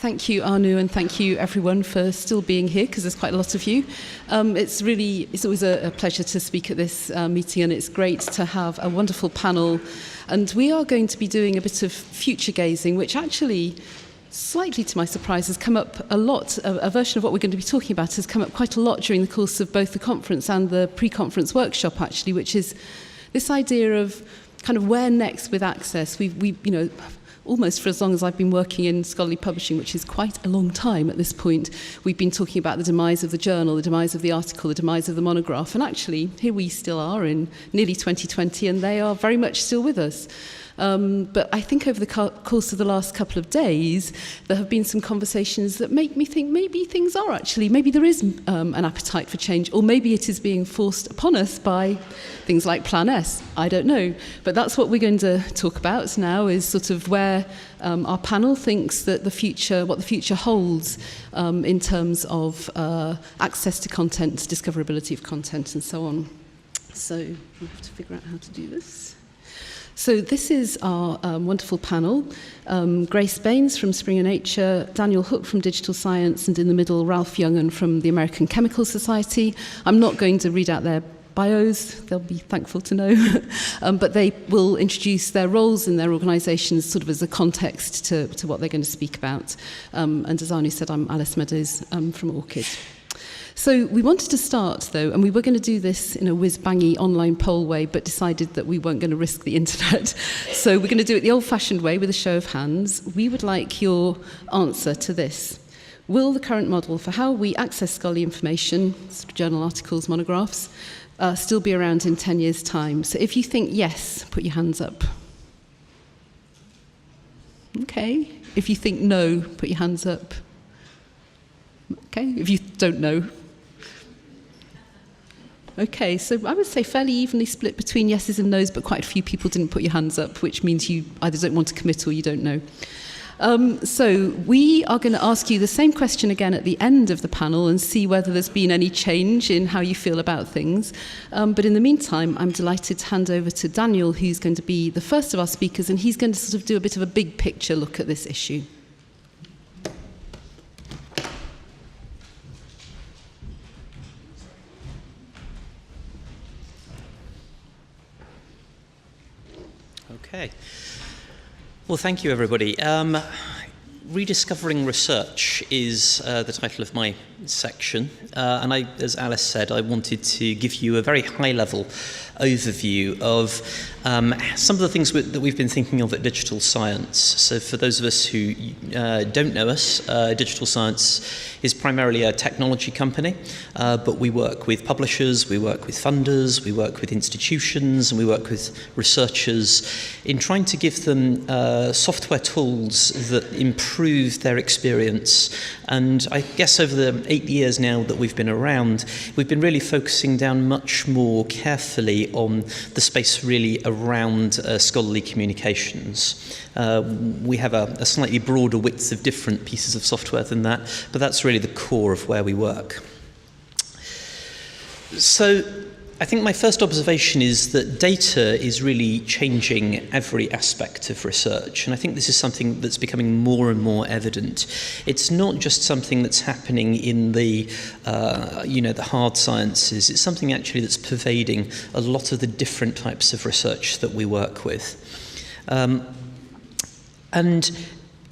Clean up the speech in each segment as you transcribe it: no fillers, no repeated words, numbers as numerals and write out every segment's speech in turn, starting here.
Thank you, Anu, and thank you everyone for still being here, because there's quite a lot of you. It's always a pleasure to speak at this meeting, and it's great to have a wonderful panel. And we are going to be doing a bit of future gazing, which actually, slightly to my surprise, has come up a lot. A version of what we're going to be talking about has come up quite a lot during the course of both the conference and the pre-conference workshop, actually, which is this idea of kind of where next with access. We almost for as long as I've been working in scholarly publishing, which is quite a long time at this point, we've been talking about the demise of the journal, the demise of the article, the demise of the monograph. And actually, here we still are in nearly 2020, and they are very much still with us. But I think over the course of the last couple of days, there have been some conversations that make me think maybe things are actually, maybe there is an appetite for change, or maybe it is being forced upon us by things like Plan S. I don't know. But that's what we're going to talk about now, is sort of where our panel thinks that what the future holds in terms of access to content, discoverability of content, and so on. So we have to figure out how to do this. So this is our wonderful panel. Grace Baynes from Springer Nature, Daniel Hook from Digital Science, and in the middle, Ralph Youngen from the American Chemical Society. I'm not going to read out their bios, they'll be thankful to know, but they will introduce their roles in their organisations sort of as a context to what they're going to speak about. And as Anu said, I'm Alice Meadows from ORCID. So we wanted to start, though, and we were going to do this in a whiz-bangy online poll way, but decided that we weren't going to risk the internet. So we're going to do it the old-fashioned way with a show of hands. We would like your answer to this. Will the current model for how we access scholarly information, journal articles, monographs, still be around in 10 years' time? So if you think yes, put your hands up. Okay. If you think no, put your hands up. Okay. If you don't know. Okay, so I would say fairly evenly split between yeses and nos, but quite a few people didn't put your hands up, which means you either don't want to commit or you don't know. So we are going to ask you the same question again at the end of the panel and see whether there's been any change in how you feel about things. But in the meantime, I'm delighted to hand over to Daniel, who's going to be the first of our speakers, and he's going to sort of do a bit of a big picture look at this issue. Okay. Well, thank you, everybody. Rediscovering research is the title of my section. And as Alice said, I wanted to give you a very high-level overview of some of the things that we've been thinking of at Digital Science. So for those of us who don't know us, Digital Science is primarily a technology company, but we work with publishers, we work with funders, we work with institutions, and we work with researchers in trying to give them software tools that improve their experience. And I guess over the 8 years now that we've been around, we've been really focusing down much more carefully on the space really around scholarly communications. We have a slightly broader width of different pieces of software than that, but that's really the core of where we work. So I think my first observation is that data is really changing every aspect of research, and I think this is something that's becoming more and more evident. It's not just something that's happening in the hard sciences. It's something actually that's pervading a lot of the different types of research that we work with. And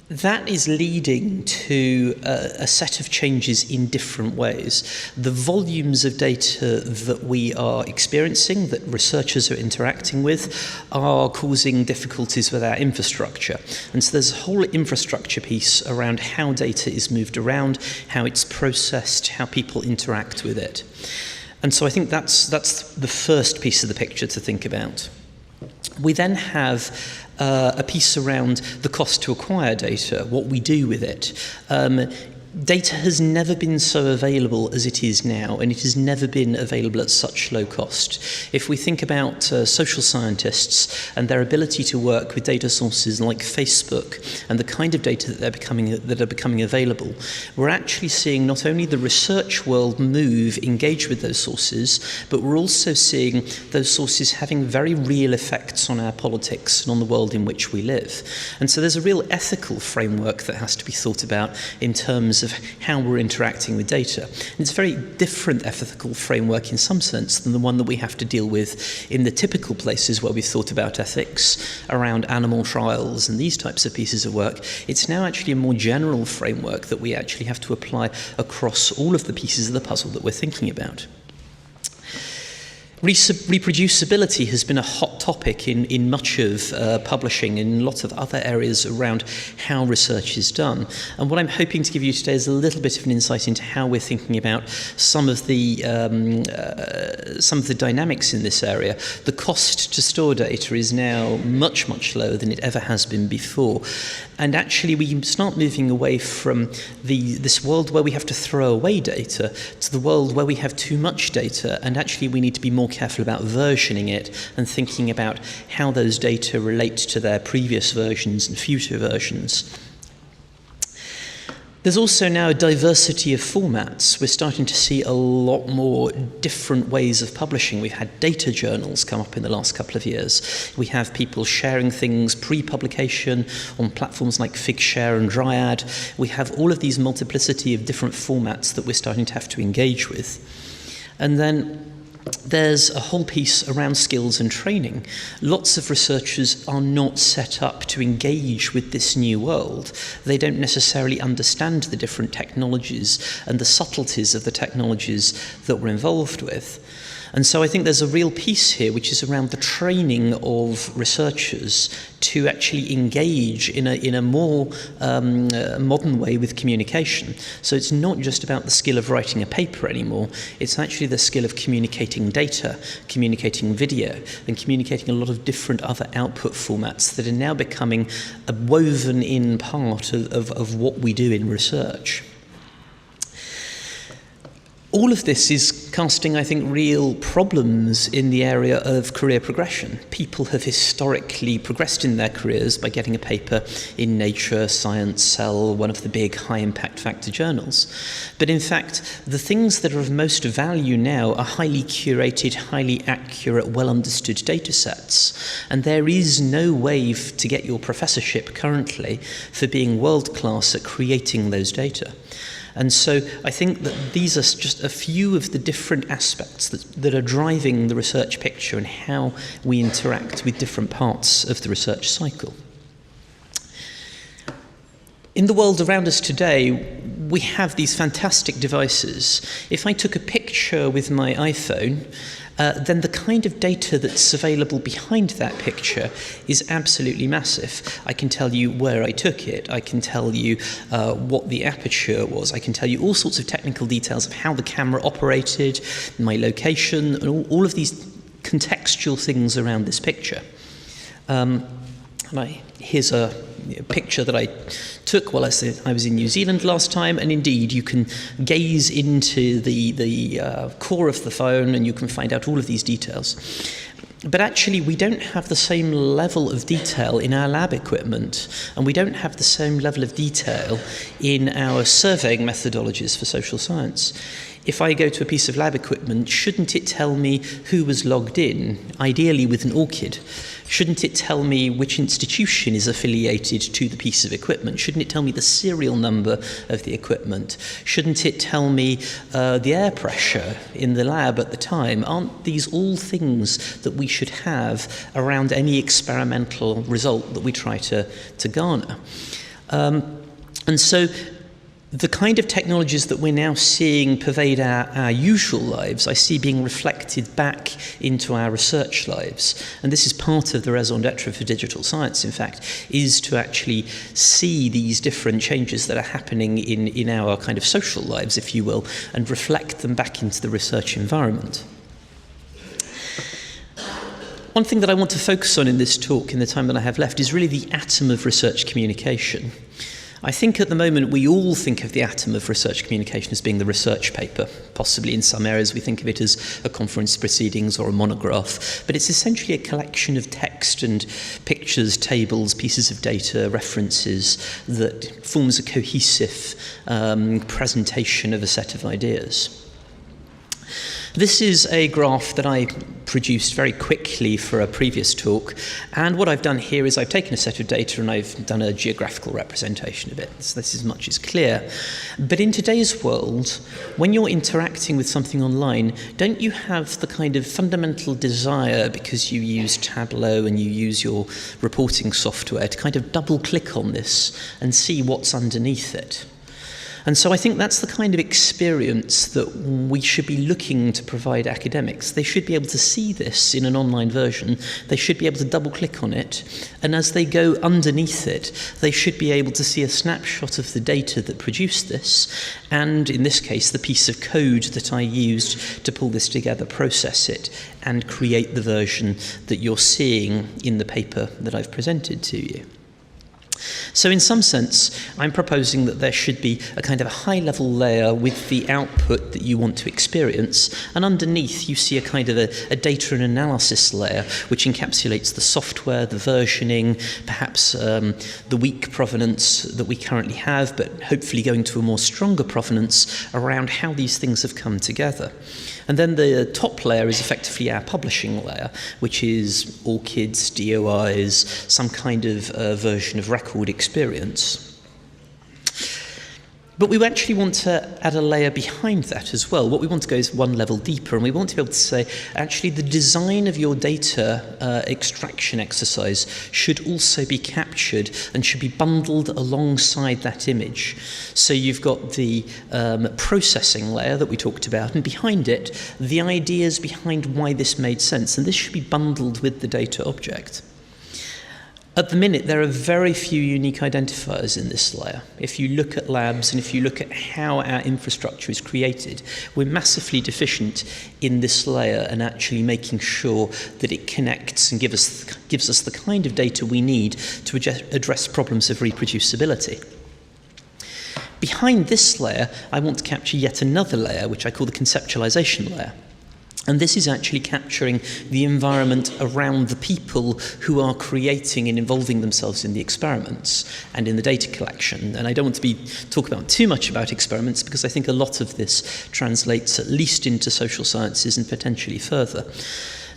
that is leading to a set of changes in different ways. The volumes of data that we are experiencing, that researchers are interacting with, are causing difficulties with our infrastructure. And so there's a whole infrastructure piece around how data is moved around, how it's processed, how people interact with it. And so I think that's the first piece of the picture to think about. We then have a piece around the cost to acquire data, what we do with it. Data has never been so available as it is now, and it has never been available at such low cost. If we think about social scientists and their ability to work with data sources like Facebook and the kind of data that are becoming available, we're actually seeing not only the research world engage with those sources, but we're also seeing those sources having very real effects on our politics and on the world in which we live. And so there's a real ethical framework that has to be thought about in terms of how we're interacting with data. And it's a very different ethical framework in some sense than the one that we have to deal with in the typical places where we've thought about ethics around animal trials and these types of pieces of work. It's now actually a more general framework that we actually have to apply across all of the pieces of the puzzle that we're thinking about. Reproducibility has been a hot topic in much of publishing and in lots of other areas around how research is done. And what I'm hoping to give you today is a little bit of an insight into how we're thinking about some of the dynamics in this area. The cost to store data is now much, much lower than it ever has been before. And actually we start moving away from this world where we have to throw away data to the world where we have too much data, and actually we need to be more careful about versioning it and thinking about how those data relate to their previous versions and future versions. There's also now a diversity of formats. We're starting to see a lot more different ways of publishing. We've had data journals come up in the last couple of years. We have people sharing things pre-publication on platforms like Figshare and Dryad. We have all of these multiplicity of different formats that we're starting to have to engage with. And then there's a whole piece around skills and training. Lots of researchers are not set up to engage with this new world. They don't necessarily understand the different technologies and the subtleties of the technologies that we're involved with. And so I think there's a real piece here which is around the training of researchers to actually engage in a more modern way with communication. So it's not just about the skill of writing a paper anymore, it's actually the skill of communicating data, communicating video, and communicating a lot of different other output formats that are now becoming a woven in part of what we do in research. All of this is casting, I think, real problems in the area of career progression. People have historically progressed in their careers by getting a paper in Nature, Science, Cell, one of the big high-impact factor journals. But in fact, the things that are of most value now are highly curated, highly accurate, well-understood data sets. And there is no way to get your professorship currently for being world-class at creating those data. And so I think that these are just a few of the different aspects that are driving the research picture and how we interact with different parts of the research cycle. In the world around us today, we have these fantastic devices. If I took a picture with my iPhone, then the kind of data that's available behind that picture is absolutely massive. I can tell you where I took it, I can tell you what the aperture was, I can tell you all sorts of technical details of how the camera operated, my location, and all of these contextual things around this picture. Here's a picture that I took while I was in New Zealand last time, and indeed you can gaze into the core of the phone and you can find out all of these details. But actually we don't have the same level of detail in our lab equipment, and we don't have the same level of detail in our surveying methodologies for social science. If I go to a piece of lab equipment, shouldn't it tell me who was logged in, ideally with an ORCID? Shouldn't it tell me which institution is affiliated to the piece of equipment? Shouldn't it tell me the serial number of the equipment? Shouldn't it tell me the air pressure in the lab at the time? Aren't these all things that we should have around any experimental result that we try to garner? And so the kind of technologies that we're now seeing pervade our usual lives, I see being reflected back into our research lives. And this is part of the raison d'etre for digital science, in fact, is to actually see these different changes that are happening in our kind of social lives, if you will, and reflect them back into the research environment. One thing that I want to focus on in this talk, in the time that I have left, is really the atom of research communication. I think at the moment we all think of the atom of research communication as being the research paper. Possibly in some areas we think of it as a conference proceedings or a monograph, but it's essentially a collection of text and pictures, tables, pieces of data, references that forms a cohesive presentation of a set of ideas. This is a graph that I produced very quickly for a previous talk, and what I've done here is I've taken a set of data and I've done a geographical representation of it, so this is much is clear. But in today's world, when you're interacting with something online, don't you have the kind of fundamental desire, because you use Tableau and you use your reporting software, to kind of double click on this and see what's underneath it? And so I think that's the kind of experience that we should be looking to provide academics. They should be able to see this in an online version. They should be able to double click on it. And as they go underneath it, they should be able to see a snapshot of the data that produced this. And in this case, the piece of code that I used to pull this together, process it, and create the version that you're seeing in the paper that I've presented to you. So in some sense, I'm proposing that there should be a kind of a high-level layer with the output that you want to experience, and underneath you see a kind of a data and analysis layer which encapsulates the software, the versioning, perhaps the weak provenance that we currently have, but hopefully going to a more stronger provenance around how these things have come together. And then the top layer is effectively our publishing layer, which is ORCIDs, DOIs, some kind of version of record experience. But we actually want to add a layer behind that as well. What we want to go is one level deeper, and we want to be able to say, actually, the design of your data extraction exercise should also be captured and should be bundled alongside that image. So you've got the processing layer that we talked about, and behind it, the ideas behind why this made sense, and this should be bundled with the data object. At the minute, there are very few unique identifiers in this layer. If you look at labs and if you look at how our infrastructure is created, we're massively deficient in this layer and actually making sure that it connects and gives us the kind of data we need to address problems of reproducibility. Behind this layer, I want to capture yet another layer, which I call the conceptualization layer. And this is actually capturing the environment around the people who are creating and involving themselves in the experiments and in the data collection. And I don't want to talk about too much about experiments, because I think a lot of this translates at least into social sciences and potentially further.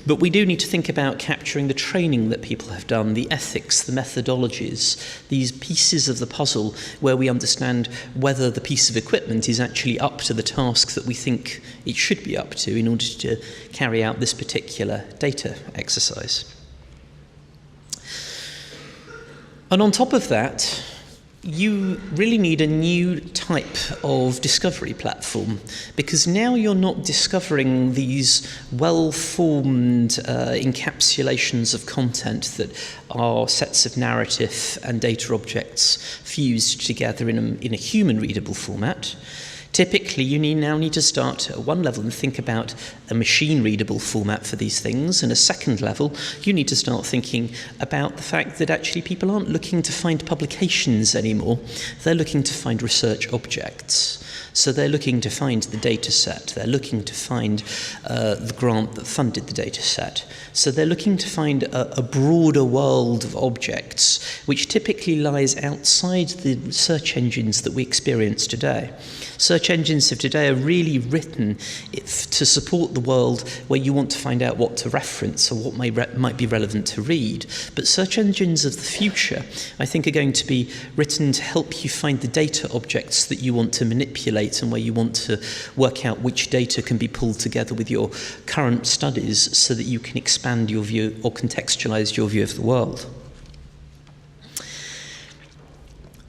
But we do need to think about capturing the training that people have done, the ethics, the methodologies, these pieces of the puzzle where we understand whether the piece of equipment is actually up to the task that we think it should be up to in order to carry out this particular data exercise. And on top of that, you really need a new type of discovery platform, because now you're not discovering these well-formed encapsulations of content that are sets of narrative and data objects fused together in a human-readable format. Typically, you now need to start at one level and think about a machine-readable format for these things, and a second level, you need to start thinking about the fact that actually people aren't looking to find publications anymore, they're looking to find research objects. So they're looking to find the data set, they're looking to find the grant that funded the data set. So they're looking to find a broader world of objects, which typically lies outside the search engines that we experience today. Search engines of today are really written to support the world where you want to find out what to reference or what might be relevant to read. But search engines of the future, I think, are going to be written to help you find the data objects that you want to manipulate and where you want to work out which data can be pulled together with your current studies so that you can expand your view or contextualize your view of the world.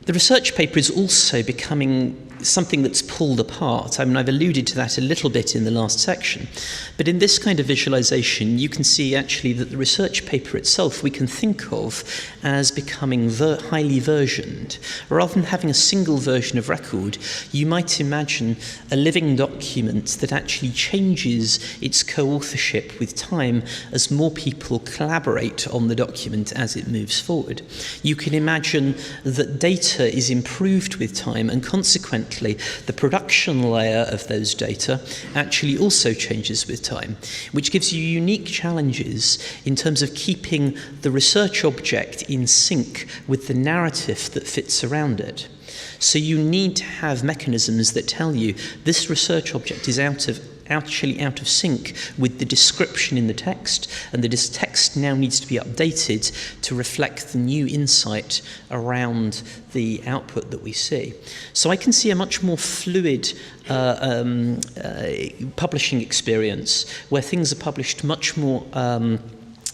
The research paper is also becoming something that's pulled apart. I mean, I've alluded to that a little bit in the last section, but in this kind of visualization, you can see actually that the research paper itself we can think of as becoming highly versioned. Rather than having a single version of record, you might imagine a living document that actually changes its co-authorship with time as more people collaborate on the document as it moves forward. You can imagine that data is improved with time, and consequently the production layer of those data actually also changes with time, which gives you unique challenges in terms of keeping the research object in sync with the narrative that fits around it. So you need to have mechanisms that tell you this research object is actually out of sync with the description in the text, and this text now needs to be updated to reflect the new insight around the output that we see. So I can see a much more fluid publishing experience where things are published much more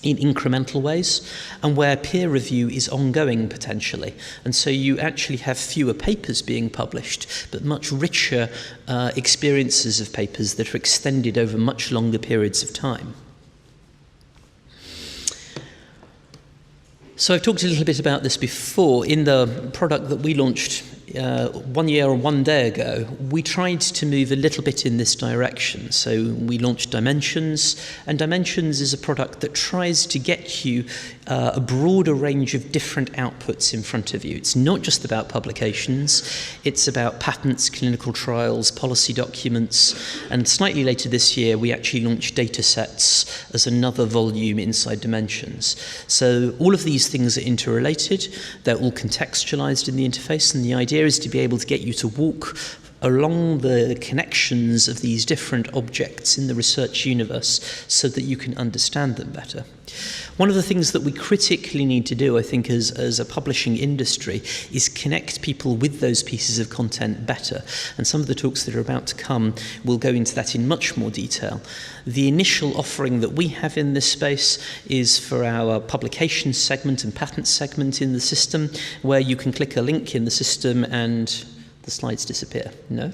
in incremental ways, and where peer review is ongoing potentially. And so you actually have fewer papers being published, but much richer experiences of papers that are extended over much longer periods of time. So I've talked a little bit about this before. In the product that we launched 1 year or 1 day ago, we tried to move a little bit in this direction. So we launched Dimensions, and Dimensions is a product that tries to get you a broader range of different outputs in front of you. It's not just about publications, it's about patents, clinical trials, policy documents, and slightly later this year we actually launched data sets as another volume inside Dimensions. So all of these things are interrelated, they're all contextualized in the interface, and the idea is to be able to get you to walk along the connections of these different objects in the research universe so that you can understand them better. One of the things that we critically need to do, I think, as a publishing industry is connect people with those pieces of content better. And some of the talks that are about to come will go into that in much more detail. The initial offering that we have in this space is for our publication segment and patent segment in the system, where you can click a link in the system and the slides disappear. No?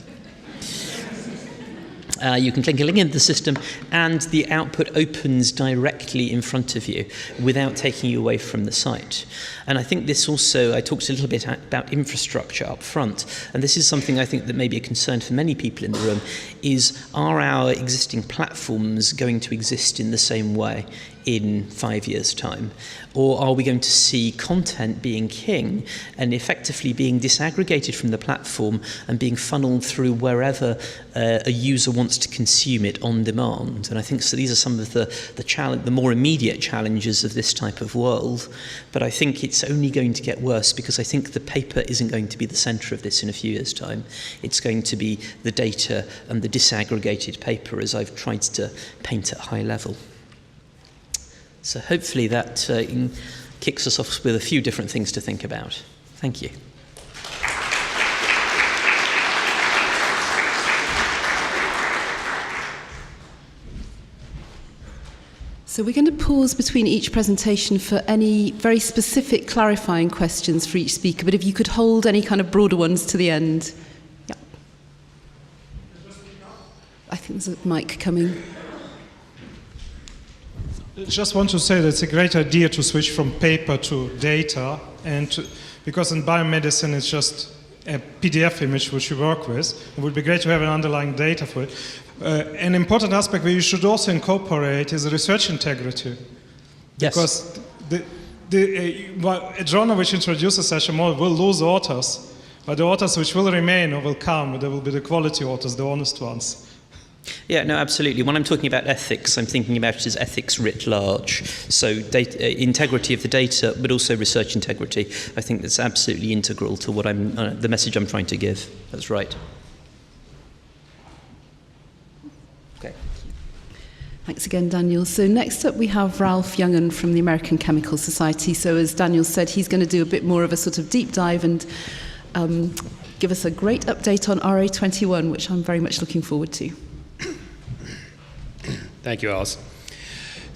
You can click a link into the system and the output opens directly in front of you without taking you away from the site. And I think this also, I talked a little bit about infrastructure up front, and this is something I think that may be a concern for many people in the room, is are our existing platforms going to exist in the same way in 5 years' time? Or are we going to see content being king and effectively being disaggregated from the platform and being funneled through wherever a user wants to consume it on demand? And I think so these are some of the more immediate challenges of this type of world. But I think it's only going to get worse, because I think the paper isn't going to be the centre of this in a few years' time. It's going to be the data and the disaggregated paper, as I've tried to paint at high level. So hopefully that kicks us off with a few different things to think about. Thank you. So we're going to pause between each presentation for any very specific clarifying questions for each speaker, but if you could hold any kind of broader ones to the end. Yeah. I think there's a mic coming. I just want to say that it's a great idea to switch from paper to data, because in biomedicine it's just a PDF image which we work with. It would be great to have an underlying data for it. An important aspect where you should also incorporate is research integrity. Yes. Because a journal which introduces such a model will lose authors, but the authors which will remain or will come, they will be the quality authors, the honest ones. Yeah, no, absolutely. When I'm talking about ethics, I'm thinking about it as ethics writ large. So integrity of the data, but also research integrity. I think that's absolutely integral to what the message I'm trying to give. That's right. Okay. Thanks again, Daniel. So next up we have Ralph Youngen from the American Chemical Society. So as Daniel said, he's going to do a bit more of a sort of deep dive and give us a great update on RA21, which I'm very much looking forward to. Thank you, Alice.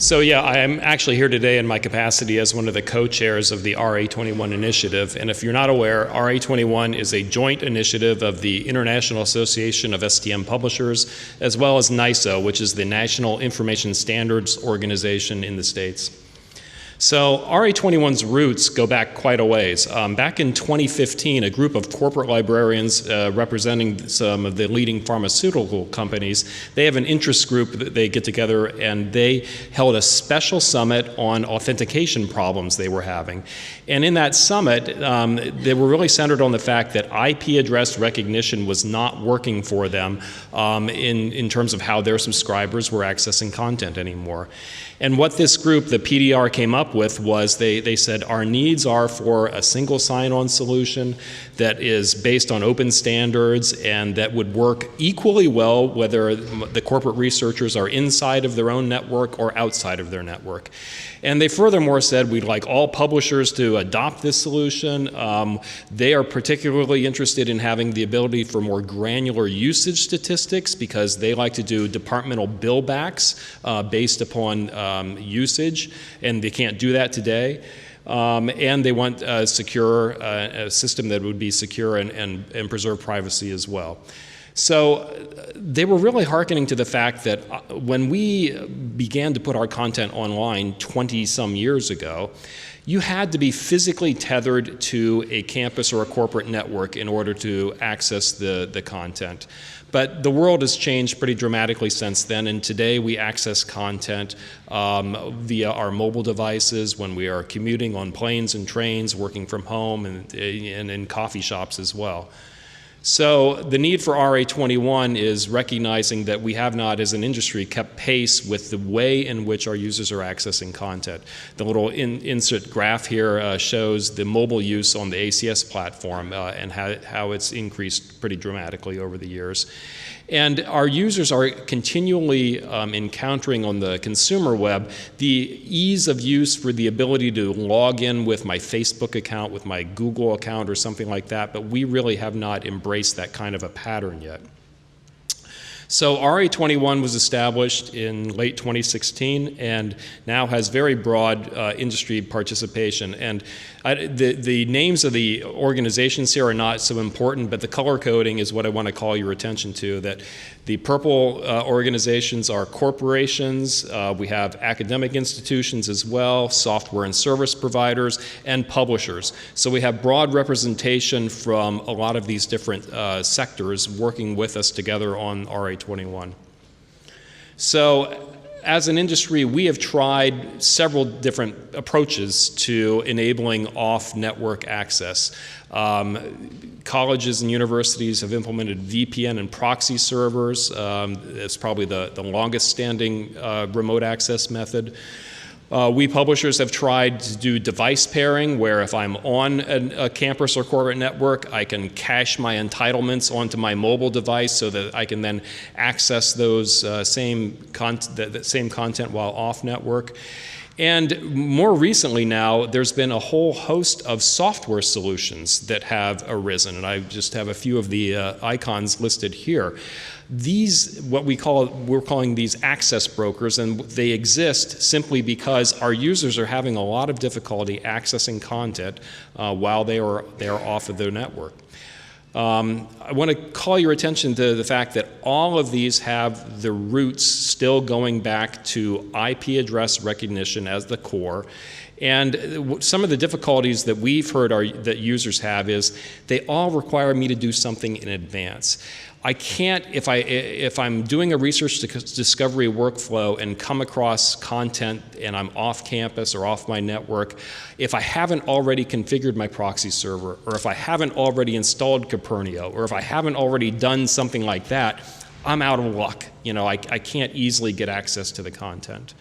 So yeah, I am actually here today in my capacity as one of the co-chairs of the RA21 initiative. And if you're not aware, RA21 is a joint initiative of the International Association of STM Publishers, as well as NISO, which is the National Information Standards Organization in the States. So RA21's roots go back quite a ways. Back in 2015, a group of corporate librarians representing some of the leading pharmaceutical companies, they have an interest group that they get together, and they held a special summit on authentication problems they were having. And in that summit, they were really centered on the fact that IP address recognition was not working for them in terms of how their subscribers were accessing content anymore. And what this group, the PDR, came up with was they said our needs are for a single sign-on solution that is based on open standards and that would work equally well whether the corporate researchers are inside of their own network or outside of their network. And they furthermore said we'd like all publishers to adopt this solution. They are particularly interested in having the ability for more granular usage statistics because they like to do departmental billbacks based upon usage, and they can't do that today. And they want a secure a system that would be secure and preserve privacy as well. So they were really hearkening to the fact that when we began to put our content online 20-some years ago, you had to be physically tethered to a campus or a corporate network in order to access the content. But the world has changed pretty dramatically since then, and today we access content via our mobile devices when we are commuting on planes and trains, working from home, and in coffee shops as well. So the need for RA21 is recognizing that we have not, as an industry, kept pace with the way in which our users are accessing content. The little insert graph here shows the mobile use on the ACS platform and how it's increased pretty dramatically over the years. And our users are continually encountering on the consumer web the ease of use for the ability to log in with my Facebook account, with my Google account or something like that, but we really have not embraced that kind of a pattern yet. So RA21 was established in late 2016 and now has very broad industry participation. And the names of the organizations here are not so important, but the color coding is what I want to call your attention to, that the purple organizations are corporations, we have academic institutions as well, software and service providers, and publishers. So we have broad representation from a lot of these different sectors working with us together on RA21. So as an industry, we have tried several different approaches to enabling off-network access. Colleges and universities have implemented VPN and proxy servers. It's probably the longest standing remote access method. We publishers have tried to do device pairing, where if I'm on a campus or corporate network, I can cache my entitlements onto my mobile device so that I can then access those same content while off network. And more recently now, there's been a whole host of software solutions that have arisen, and I just have a few of the icons listed here. These, we're calling these access brokers, and they exist simply because our users are having a lot of difficulty accessing content while they are off of their network. I want to call your attention to the fact that all of these have the roots still going back to IP address recognition as the core. And some of the difficulties that we've heard that users have is they all require me to do something in advance. I can't, if I'm doing a research discovery workflow and come across content and I'm off campus or off my network, if I haven't already configured my proxy server, or if I haven't already installed Copernio, or if I haven't already done something like that, I'm out of luck. You know, I can't easily get access to the content.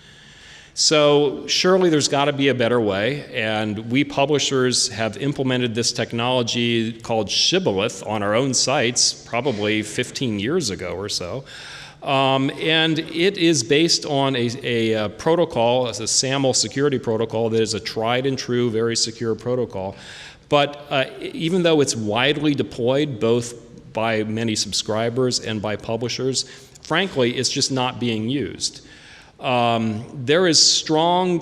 So surely there's got to be a better way, and we publishers have implemented this technology called Shibboleth on our own sites probably 15 years ago or so. And it is based on a protocol, a SAML security protocol that is a tried and true, very secure protocol. But even though it's widely deployed both by many subscribers and by publishers, frankly, it's just not being used. there is strong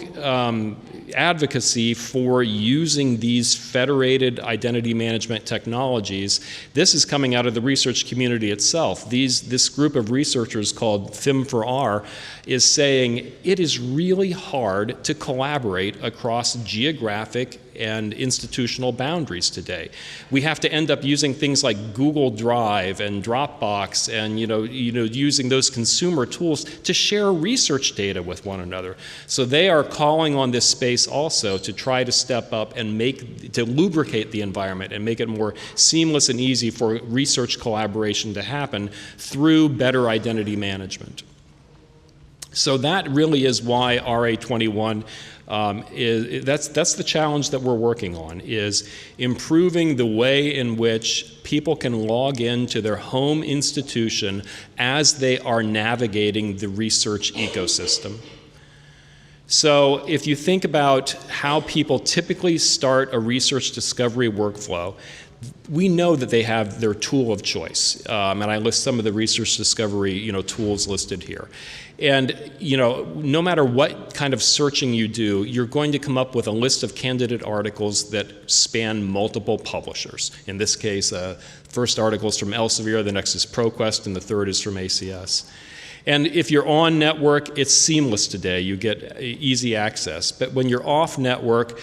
advocacy for using these federated identity management technologies. This is coming out of the research community itself. This group of researchers called FIM4R is saying it is really hard to collaborate across geographic and institutional boundaries today. We have to end up using things like Google Drive and Dropbox and using those consumer tools to share research data with one another. So they are calling on this space also to try to step up and to lubricate the environment and make it more seamless and easy for research collaboration to happen through better identity management. So that really is why RA21 that's the challenge that we're working on, is improving the way in which people can log into their home institution as they are navigating the research ecosystem. So if you think about how people typically start a research discovery workflow, we know that they have their tool of choice, and I list some of the research discovery tools listed here. And no matter what kind of searching you do, you're going to come up with a list of candidate articles that span multiple publishers. In this case, first article is from Elsevier, the next is ProQuest, and the third is from ACS. And if you're on network, it's seamless today. You get easy access. But when you're off network,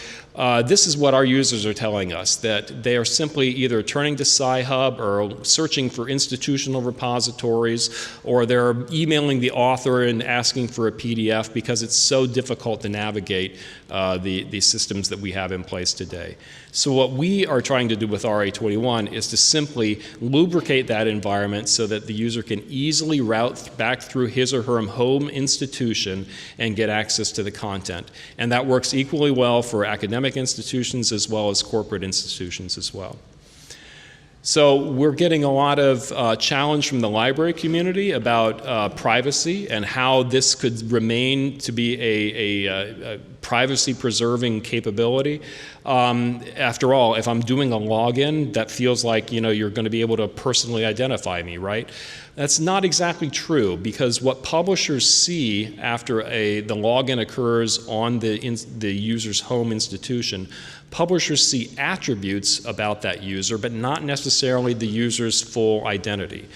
this is what our users are telling us, that they are simply either turning to Sci-Hub or searching for institutional repositories, or they're emailing the author and asking for a PDF because it's so difficult to navigate the systems that we have in place today. So what we are trying to do with RA21 is to simply lubricate that environment so that the user can easily route back through his or her home institution and get access to the content. And that works equally well for academic institutions as well as corporate institutions as well. So we're getting a lot of challenge from the library community about privacy and how this could remain to be a privacy-preserving capability. After all, if I'm doing a login, that feels like you're going to be able to personally identify me, right? That's not exactly true, because what publishers see after the login occurs on the user's home institution, publishers see attributes about that user, but not necessarily the user's full identity.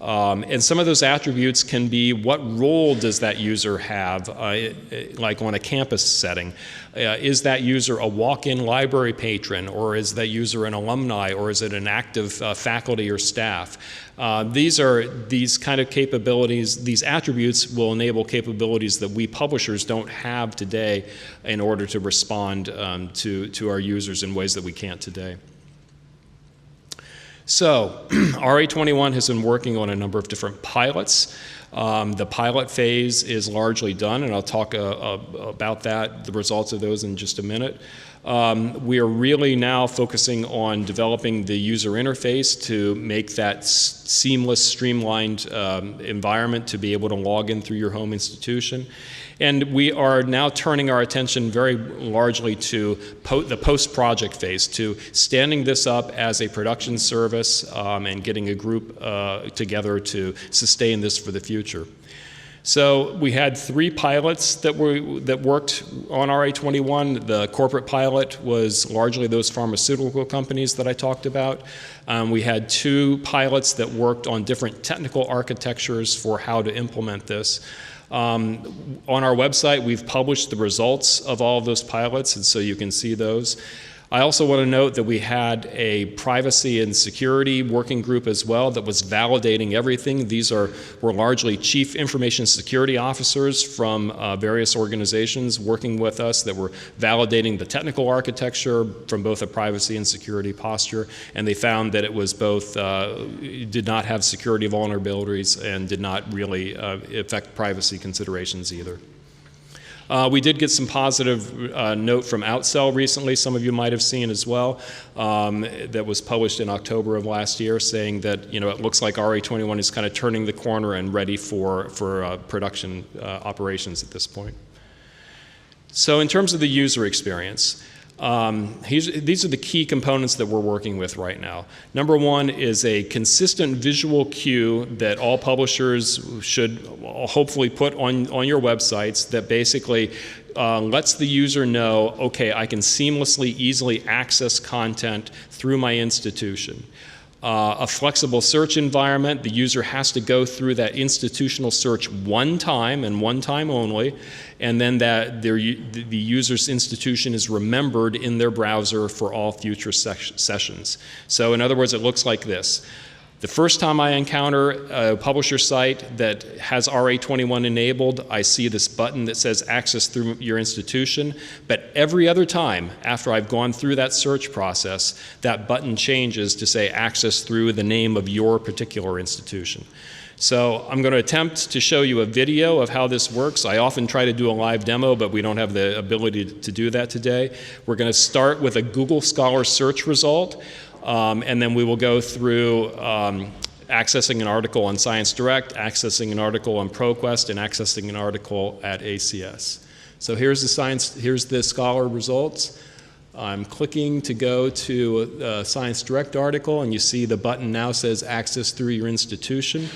And some of those attributes can be, what role does that user have, like on a campus setting? Is that user a walk-in library patron, or is that user an alumni, or is it an active faculty or staff? These kind of capabilities, these attributes will enable capabilities that we publishers don't have today in order to respond to our users in ways that we can't today. So RA21 has been working on a number of different pilots. The pilot phase is largely done, and I'll talk about the results of those in just a minute. We are really now focusing on developing the user interface to make that seamless, streamlined environment to be able to log in through your home institution. And we are now turning our attention very largely to the post-project phase, to standing this up as a production service and getting a group together to sustain this for the future. So we had 3 pilots that worked on RA21. The corporate pilot was largely those pharmaceutical companies that I talked about. We had 2 pilots that worked on different technical architectures for how to implement this. On our website, we've published the results of all of those pilots, and so you can see those. I also want to note that we had a privacy and security working group as well that was validating everything. These were largely chief information security officers from various organizations working with us that were validating the technical architecture from both a privacy and security posture, and they found that it was both, did not have security vulnerabilities and did not really affect privacy considerations either. We did get some positive note from Outsell recently, some of you might have seen as well, that was published in October of last year, saying that it looks like RA21 is kind of turning the corner and ready for production operations at this point. So in terms of the user experience, these are the key components that we're working with right now. Number 1 is a consistent visual cue that all publishers should hopefully put on your websites that basically lets the user know, okay, I can seamlessly, easily access content through my institution. A flexible search environment, the user has to go through that institutional search one time and one time only, and then the user's institution is remembered in their browser for all future sessions. So in other words, it looks like this. The first time I encounter a publisher site that has RA21 enabled, I see this button that says access through your institution, but every other time after I've gone through that search process, that button changes to say access through the name of your particular institution. So I'm going to attempt to show you a video of how this works. I often try to do a live demo, but we don't have the ability to do that today. We're going to start with a Google Scholar search result. And then we will go through accessing an article on Science Direct, accessing an article on ProQuest, and accessing an article at ACS. So here's the Scholar results. I'm clicking to go to a Science Direct article, and you see the button now says access through your institution.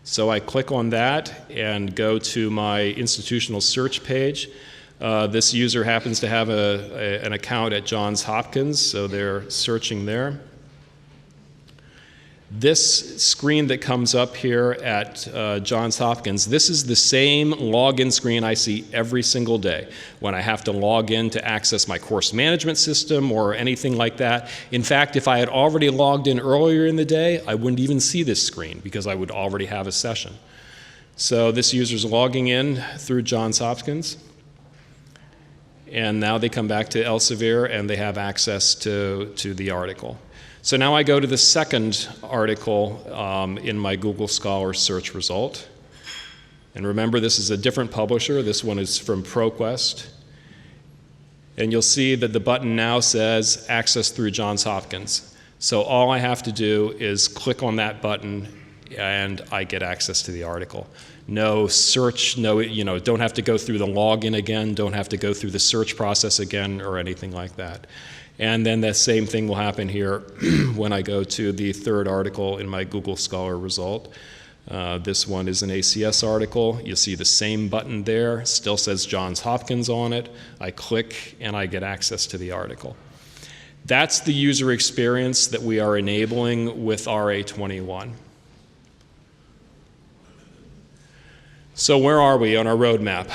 So I click on that and go to my institutional search page. This user happens to have an account at Johns Hopkins, so they're searching there. This screen that comes up here at Johns Hopkins, this is the same login screen I see every single day when I have to log in to access my course management system or anything like that. In fact, if I had already logged in earlier in the day, I wouldn't even see this screen because I would already have a session. So this user's logging in through Johns Hopkins. And now they come back to Elsevier and they have access to the article. So now I go to the second article in my Google Scholar search result. And remember, this is a different publisher. This one is from ProQuest. And you'll see that the button now says access through Johns Hopkins. So all I have to do is click on that button and I get access to the article. No search, don't have to go through the login again, don't have to go through the search process again or anything like that. And then the same thing will happen here when I go to the third article in my Google Scholar result. This one is an ACS article. You see the same button there, still says Johns Hopkins on it. I click and I get access to the article. That's the user experience that we are enabling with RA21. So where are we on our roadmap?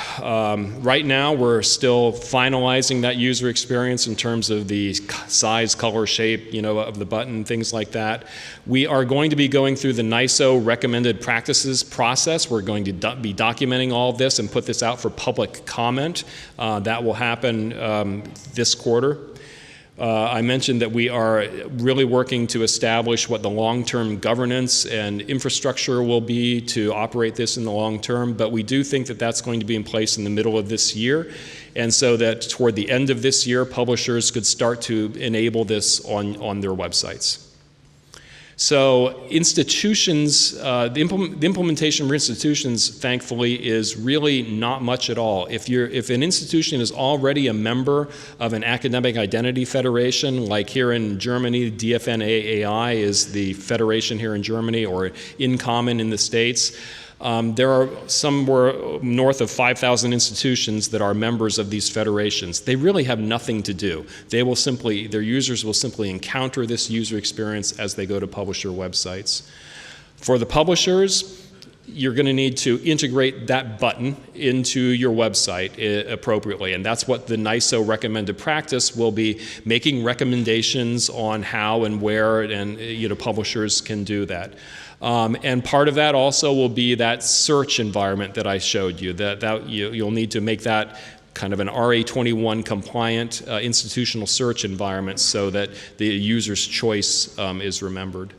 Right now, we're still finalizing that user experience in terms of the size, color, shape, of the button, things like that. We are going to be going through the NISO recommended practices process. We're going to be documenting all of this and put this out for public comment. That will happen this quarter. I mentioned that we are really working to establish what the long-term governance and infrastructure will be to operate this in the long term, but we do think that that's going to be in place in the middle of this year, and so that toward the end of this year, publishers could start to enable this on their websites. So institutions, the implementation for institutions, thankfully, is really not much at all. If an institution is already a member of an academic identity federation, like here in Germany, DFN-AAI is the federation here in Germany, or InCommon in the States. There are somewhere north of 5,000 institutions that are members of these federations. They really have nothing to do. Their users will simply encounter this user experience as they go to publisher websites. For the publishers, you're going to need to integrate that button into your website appropriately, and that's what the NISO recommended practice will be, making recommendations on how and where, and publishers can do that. And part of that also will be that search environment that I showed you. You'll need to make that kind of an RA21 compliant institutional search environment so that the user's choice is remembered.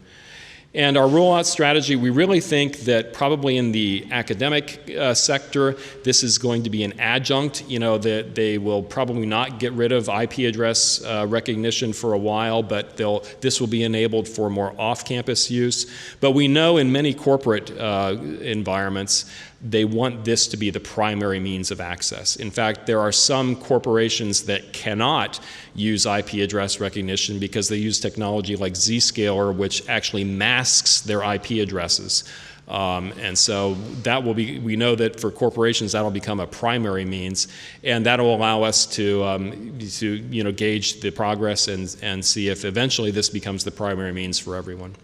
And our rollout strategy, we really think that probably in the academic sector, this is going to be an adjunct, that they will probably not get rid of IP address recognition for a while, but this will be enabled for more off-campus use. But we know in many corporate environments, they want this to be the primary means of access. In fact, there are some corporations that cannot use IP address recognition because they use technology like Zscaler, which actually masks their IP addresses. And so that will be, we know that for corporations that'll become a primary means, and that'll allow us to gauge the progress and see if eventually this becomes the primary means for everyone.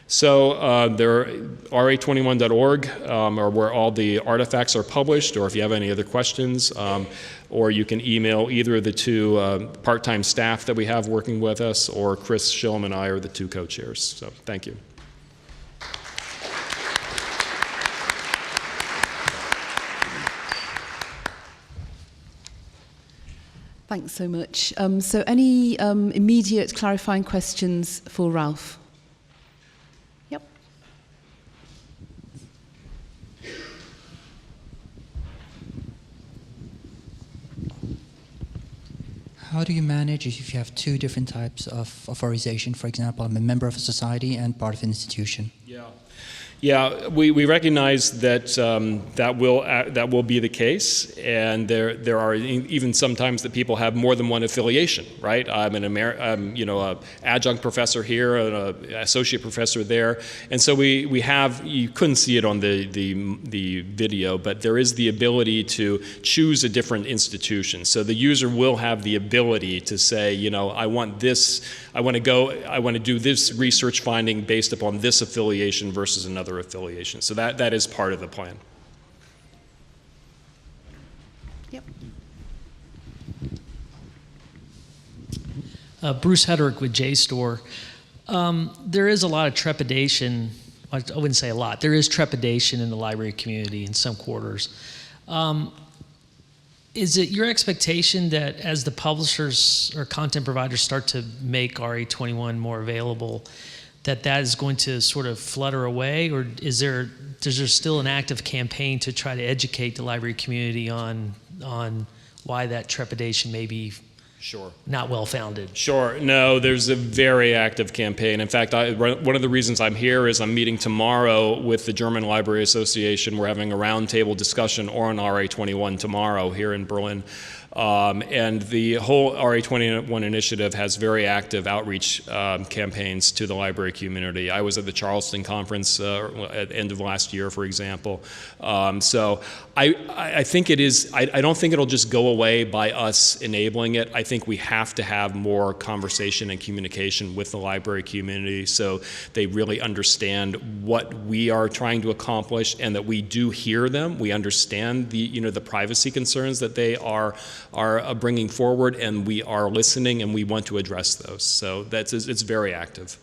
So there, RA21.org are where all the artifacts are published, or if you have any other questions, or you can email either of the two part-time staff that we have working with us, or Chris Shillem and I are the two co-chairs. So thank you. Thanks so much. So any immediate clarifying questions for Ralph? Yep. How do you manage if you have two different types of authorization? For example, I'm a member of a society and part of an institution. Yeah, we recognize that that will be the case, and there are even sometimes that people have more than one affiliation, right? I'm an adjunct professor here, an associate professor there, and so we have, you couldn't see it on the video, but there is the ability to choose a different institution. So the user will have the ability to say, I want to do this research finding based upon this affiliation versus another affiliation. So that is part of the plan. Yep. Bruce Hedrick with JSTOR. There is a lot of trepidation. I wouldn't say a lot. There is trepidation in the library community in some quarters. Is it your expectation that as the publishers or content providers start to make RA21 more available, that is going to sort of flutter away, or is there still an active campaign to try to educate the library community on why that trepidation may be not well-founded? Sure. No, there's a very active campaign. In fact, one of the reasons I'm here is I'm meeting tomorrow with the German Library Association. We're having a roundtable discussion on RA21 tomorrow here in Berlin. And the whole RA21 initiative has very active outreach campaigns to the library community. I was at the Charleston conference at the end of last year, for example. So I think it is, I don't think it'll just go away by us enabling it. I think we have to have more conversation and communication with the library community so they really understand what we are trying to accomplish and that we do hear them. We understand the privacy concerns that they are bringing forward, and we are listening, and we want to address those. So it's very active.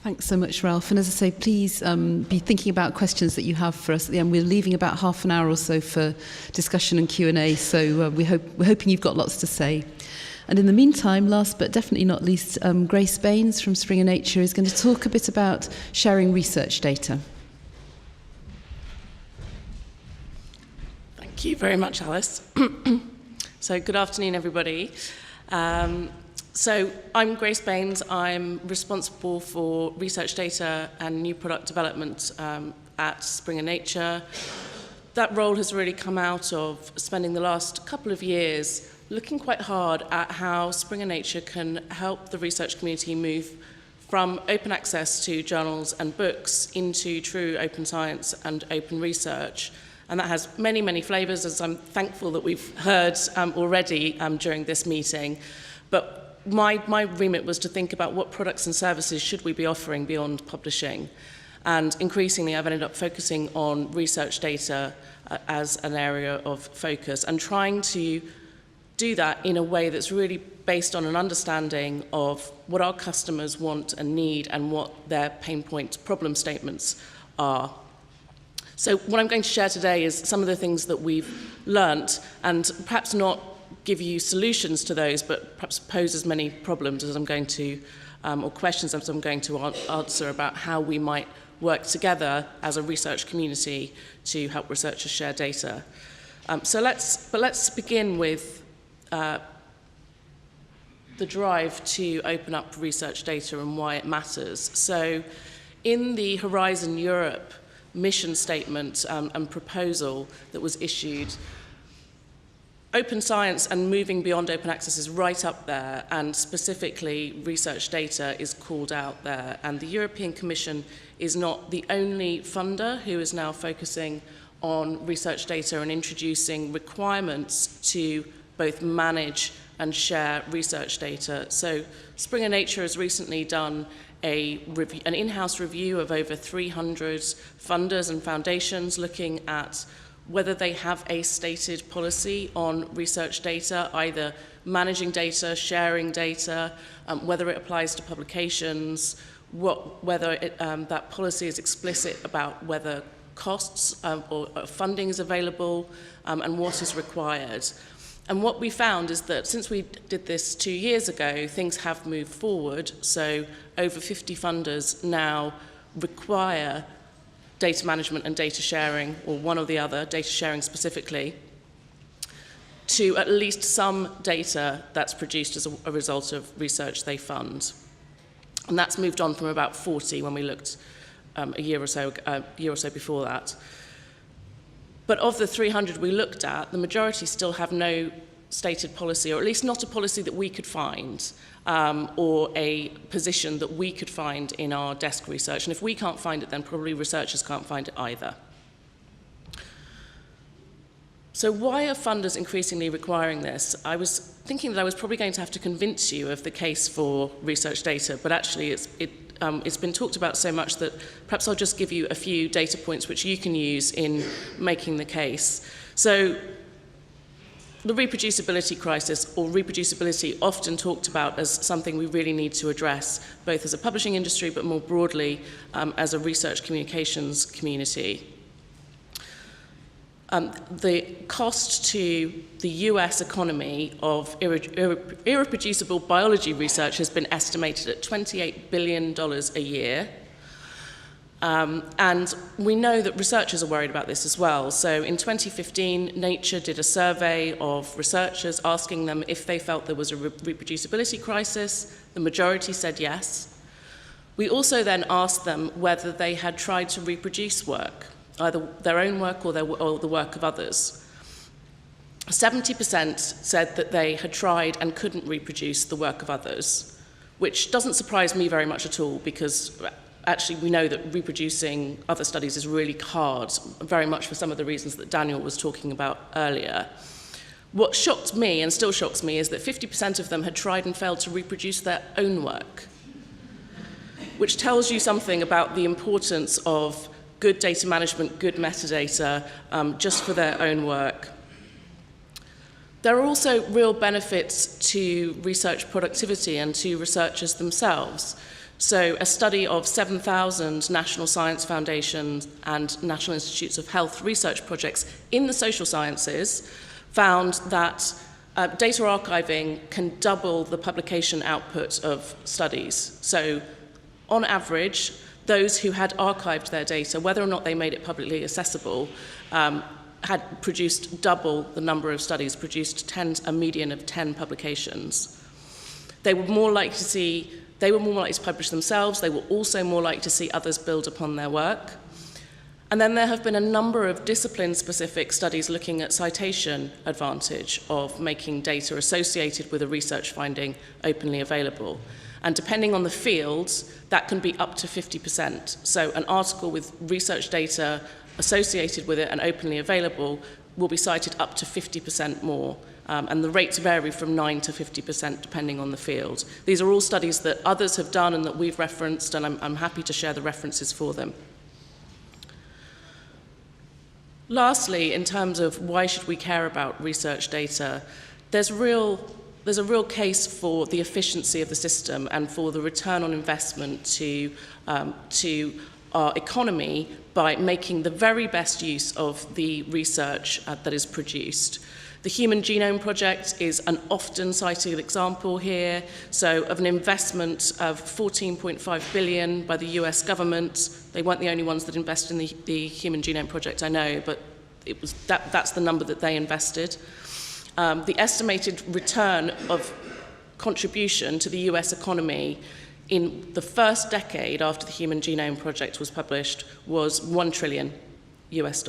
Thanks so much, Ralph. And as I say, please be thinking about questions that you have for us at the end. We're leaving about half an hour or so for discussion and Q&A, so we're hoping you've got lots to say. And in the meantime, last but definitely not least, Grace Baynes from Springer Nature is going to talk a bit about sharing research data. Thank you very much, Alice. So good afternoon, everybody. So I'm Grace Baynes. I'm responsible for research data and new product development at Springer Nature. That role has really come out of spending the last couple of years looking quite hard at how Springer Nature can help the research community move from open access to journals and books into true open science and open research. And that has many, many flavors, as I'm thankful that we've heard already during this meeting. But my remit was to think about what products and services should we be offering beyond publishing. And increasingly, I've ended up focusing on research data as an area of focus and trying to do that in a way that's really based on an understanding of what our customers want and need and what their pain point problem statements are. So what I'm going to share today is some of the things that we've learnt, and perhaps not give you solutions to those, but perhaps pose as many problems as I'm going to, or questions as I'm going to answer about how we might work together as a research community to help researchers share data. So let's begin with the drive to open up research data and why it matters. So in the Horizon Europe mission statement and proposal that was issued, Open science and moving beyond open access is right up there, and specifically research data is called out there. And the European Commission is not the only funder who is now focusing on research data and introducing requirements to both manage and share research data. So Springer Nature has recently done an in-house review of over 300 funders and foundations looking at whether they have a stated policy on research data, either managing data, sharing data, whether it applies to publications, whether that policy is explicit about whether costs or funding is available, and what is required. And what we found is that since we did this 2 years ago, things have moved forward. So over 50 funders now require data management and data sharing, or one or the other, data sharing specifically, to at least some data that's produced as a result of research they fund. And that's moved on from about 40 when we looked a year or so before that. But of the 300 we looked at, the majority still have no stated policy, or at least not a policy that we could find, or a position that we could find in our desk research. And if we can't find it, then probably researchers can't find it either. So why are funders increasingly requiring this? I was thinking that I was probably going to have to convince you of the case for research data, but actually it's been talked about so much that perhaps I'll just give you a few data points which you can use in making the case. So the reproducibility crisis, or reproducibility, often talked about as something we really need to address, both as a publishing industry, but more broadly as a research communications community. The cost to the US economy of irreproducible biology research has been estimated at $28 billion a year. And we know that researchers are worried about this as well. So in 2015, Nature did a survey of researchers asking them if they felt there was a reproducibility crisis. The majority said yes. We also then asked them whether they had tried to reproduce work, either their own work or the work of others. 70% said that they had tried and couldn't reproduce the work of others, which doesn't surprise me very much at all, because actually we know that reproducing other studies is really hard, very much for some of the reasons that Daniel was talking about earlier. What shocked me, and still shocks me, is that 50% of them had tried and failed to reproduce their own work, which tells you something about the importance of good data management, good metadata, just for their own work. There are also real benefits to research productivity and to researchers themselves. So a study of 7,000 national science foundations and National Institutes of Health research projects in the social sciences found that data archiving can double the publication output of studies. So on average, those who had archived their data, whether or not they made it publicly accessible, had produced double the number of studies, produced a median of 10 publications. They were more likely to publish themselves. They were also more likely to see others build upon their work. And then there have been a number of discipline-specific studies looking at citation advantage of making data associated with a research finding openly available. And depending on the fields, that can be up to 50%. So an article with research data associated with it and openly available will be cited up to 50% more. And the rates vary from 9 to 50% depending on the field. These are all studies that others have done and that we've referenced, and I'm happy to share the references for them. Lastly, in terms of why should we care about research data, there's a real case for the efficiency of the system and for the return on investment to our economy by making the very best use of the research that is produced. The Human Genome Project is an often cited example here. So of an investment of $14.5 billion by the US government. They weren't the only ones that invested in the Human Genome Project, I know, but that's the number that they invested. The estimated return of contribution to the US economy in the first decade after the Human Genome Project was published was $1 trillion US.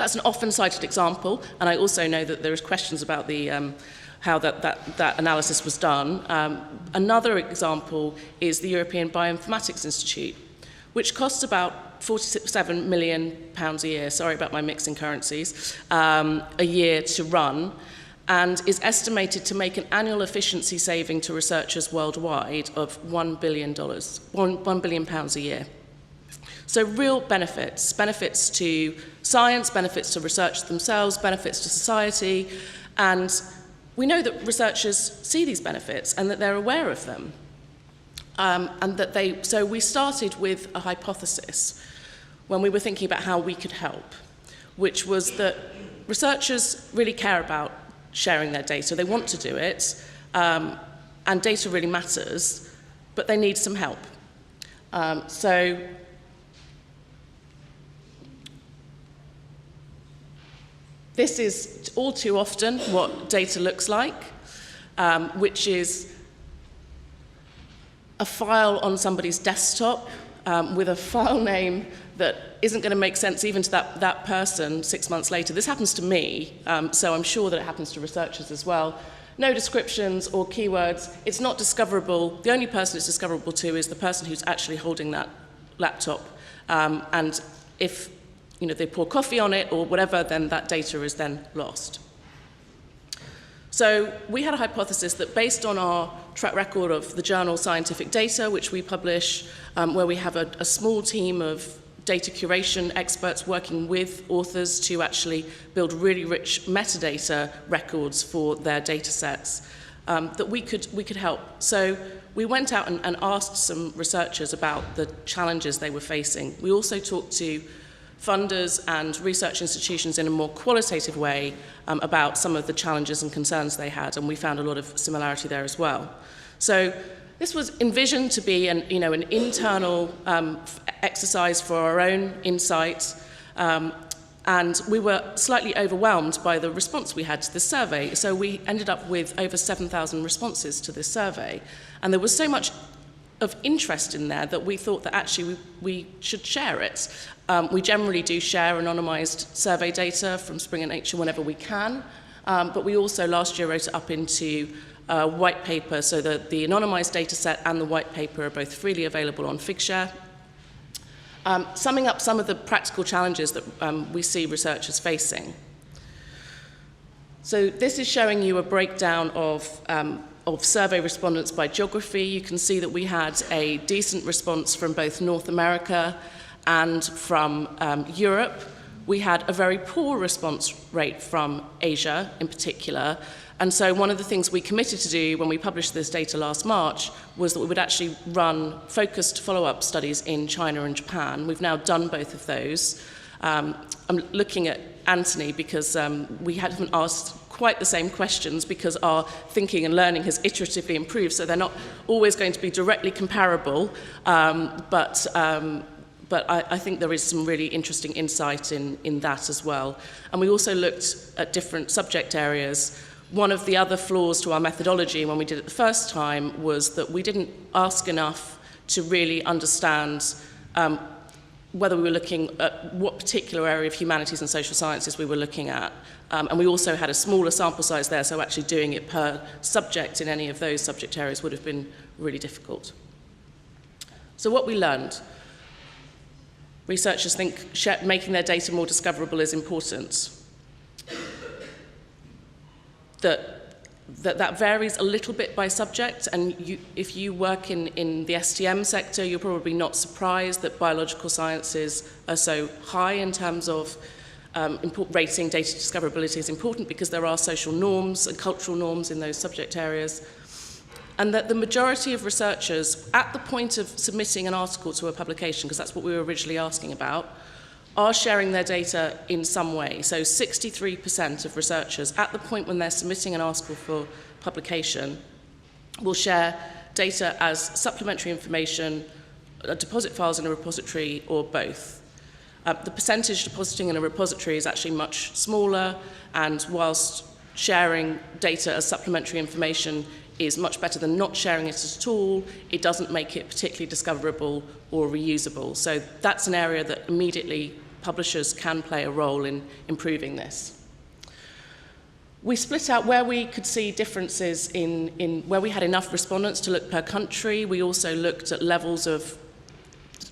That's an often cited example, and I also know that there is questions about the how that analysis was done. Another example is the European Bioinformatics Institute, which costs about £47 million a year, sorry about my mixing currencies, a year to run, and is estimated to make an annual efficiency saving to researchers worldwide of £1 billion a year. So real benefits to science, benefits to research themselves, benefits to society, and we know that researchers see these benefits and that they're aware of them. So we started with a hypothesis when we were thinking about how we could help, which was that researchers really care about sharing their data. They want to do it, and data really matters, but they need some help. So this is all too often what data looks like, which is a file on somebody's desktop with a file name that isn't going to make sense even to that person 6 months later. This happens to me, so I'm sure that it happens to researchers as well. No descriptions or keywords. It's not discoverable. The only person it's discoverable to is the person who's actually holding that laptop. And if they pour coffee on it or whatever, then that data is then lost. So we had a hypothesis that based on our track record of the journal Scientific Data, which we publish, where we have a small team of data curation experts working with authors to actually build really rich metadata records for their data sets, that we could help. So we went out and asked some researchers about the challenges they were facing. We also talked to funders and research institutions in a more qualitative way about some of the challenges and concerns they had, and we found a lot of similarity there as well. So this was envisioned to be an internal exercise for our own insight, and we were slightly overwhelmed by the response we had to this survey. So we ended up with over 7,000 responses to this survey, and there was so much of interest in there that we thought that actually we should share it. We generally do share anonymized survey data from Spring and Nature whenever we can, but we also last year wrote it up into a white paper so that the anonymized data set and the white paper are both freely available on Figshare. Summing up some of the practical challenges that we see researchers facing. So this is showing you a breakdown of survey respondents by geography. You can see that we had a decent response from both North America and from Europe. We had a very poor response rate from Asia in particular. And so one of the things we committed to do when we published this data last March was that we would actually run focused follow-up studies in China and Japan. We've now done both of those. I'm looking at Anthony because we haven't asked quite the same questions because our thinking and learning has iteratively improved, so they're not always going to be directly comparable, but I think there is some really interesting insight in that as well. And we also looked at different subject areas. One of the other flaws to our methodology when we did it the first time was that we didn't ask enough to really understand whether we were looking at what particular area of humanities and social sciences we were looking at. And we also had a smaller sample size there, so actually doing it per subject in any of those subject areas would have been really difficult. So what we learned. Researchers think making their data more discoverable is important. That varies a little bit by subject, and if you work in the STM sector, you're probably not surprised that biological sciences are so high in terms of rating data discoverability is important because there are social norms and cultural norms in those subject areas, and that the majority of researchers, at the point of submitting an article to a publication, because that's what we were originally asking about, are sharing their data in some way. So 63% of researchers, at the point when they're submitting an article for publication, will share data as supplementary information, deposit files in a repository, or both. The percentage depositing in a repository is actually much smaller, and whilst sharing data as supplementary information is much better than not sharing it at all, it doesn't make it particularly discoverable or reusable. So that's an area that immediately publishers can play a role in improving this. We split out where we could see differences in where we had enough respondents to look per country. We also looked at levels of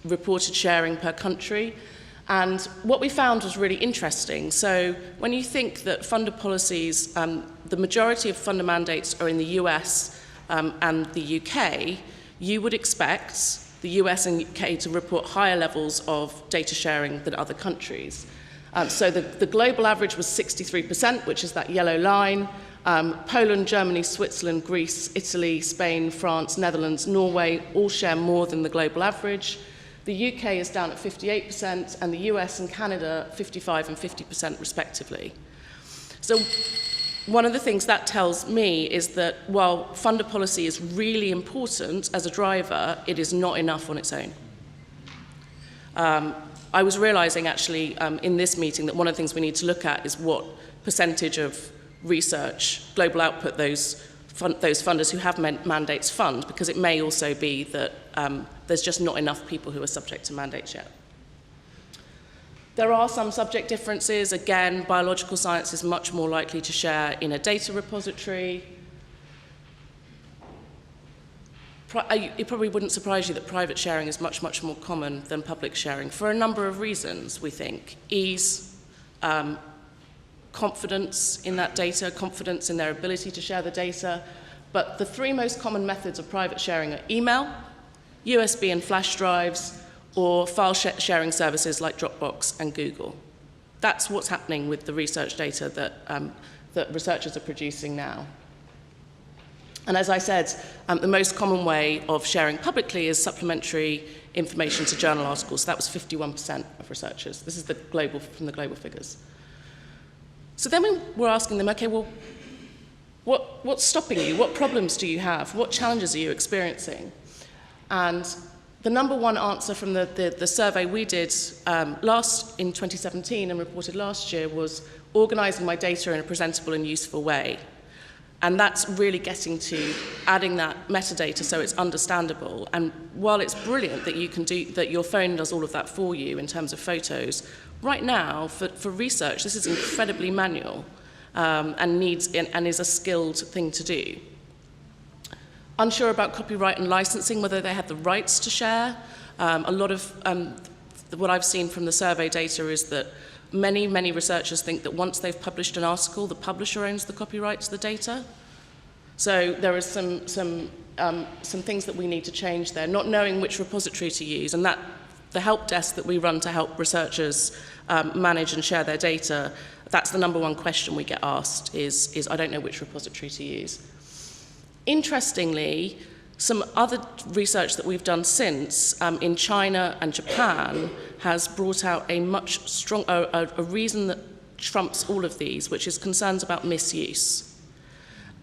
reported sharing per country. And what we found was really interesting. So when you think that funder policies, the majority of funder mandates are in the US and the UK, you would expect the US and UK to report higher levels of data sharing than other countries. So the global average was 63%, which is that yellow line. Poland, Germany, Switzerland, Greece, Italy, Spain, France, Netherlands, Norway all share more than the global average. The UK is down at 58%, and the US and Canada 55% and 50% respectively. So one of the things that tells me is that while funder policy is really important as a driver, it is not enough on its own. I was realizing actually in this meeting that one of the things we need to look at is what percentage of research, global output, those funders who have mandates fund, because it may also be that there's just not enough people who are subject to mandates yet. There are some subject differences. Again, biological science is much more likely to share in a data repository. It probably wouldn't surprise you that private sharing is much, much more common than public sharing for a number of reasons, we think. Ease, confidence in that data, confidence in their ability to share the data. But the three most common methods of private sharing are email, USB and flash drives, or file sharing services like Dropbox and Google. That's what's happening with the research data that researchers are producing now. And as I said, the most common way of sharing publicly is supplementary information to journal articles. So that was 51% of researchers. This is from the global figures. So then we were asking them, okay, well, what's stopping you? What problems do you have? What challenges are you experiencing? And the number one answer from the survey we did in 2017 and reported last year was organizing my data in a presentable and useful way. And that's really getting to adding that metadata so it's understandable. And while it's brilliant that you can that your phone does all of that for you in terms of photos, right now for research this is incredibly manual and is a skilled thing to do. Unsure about copyright and licensing, whether they have the rights to share. A lot of what I've seen from the survey data is that many researchers think that once they've published an article, the publisher owns the copyright to the data. So there are some things that we need to change there, not knowing which repository to use, and that the help desk that we run to help researchers manage and share their data, that's the number one question we get asked is I don't know which repository to use. Interestingly, some other research that we've done since in China and Japan has brought out a much stronger a reason that trumps all of these, which is concerns about misuse.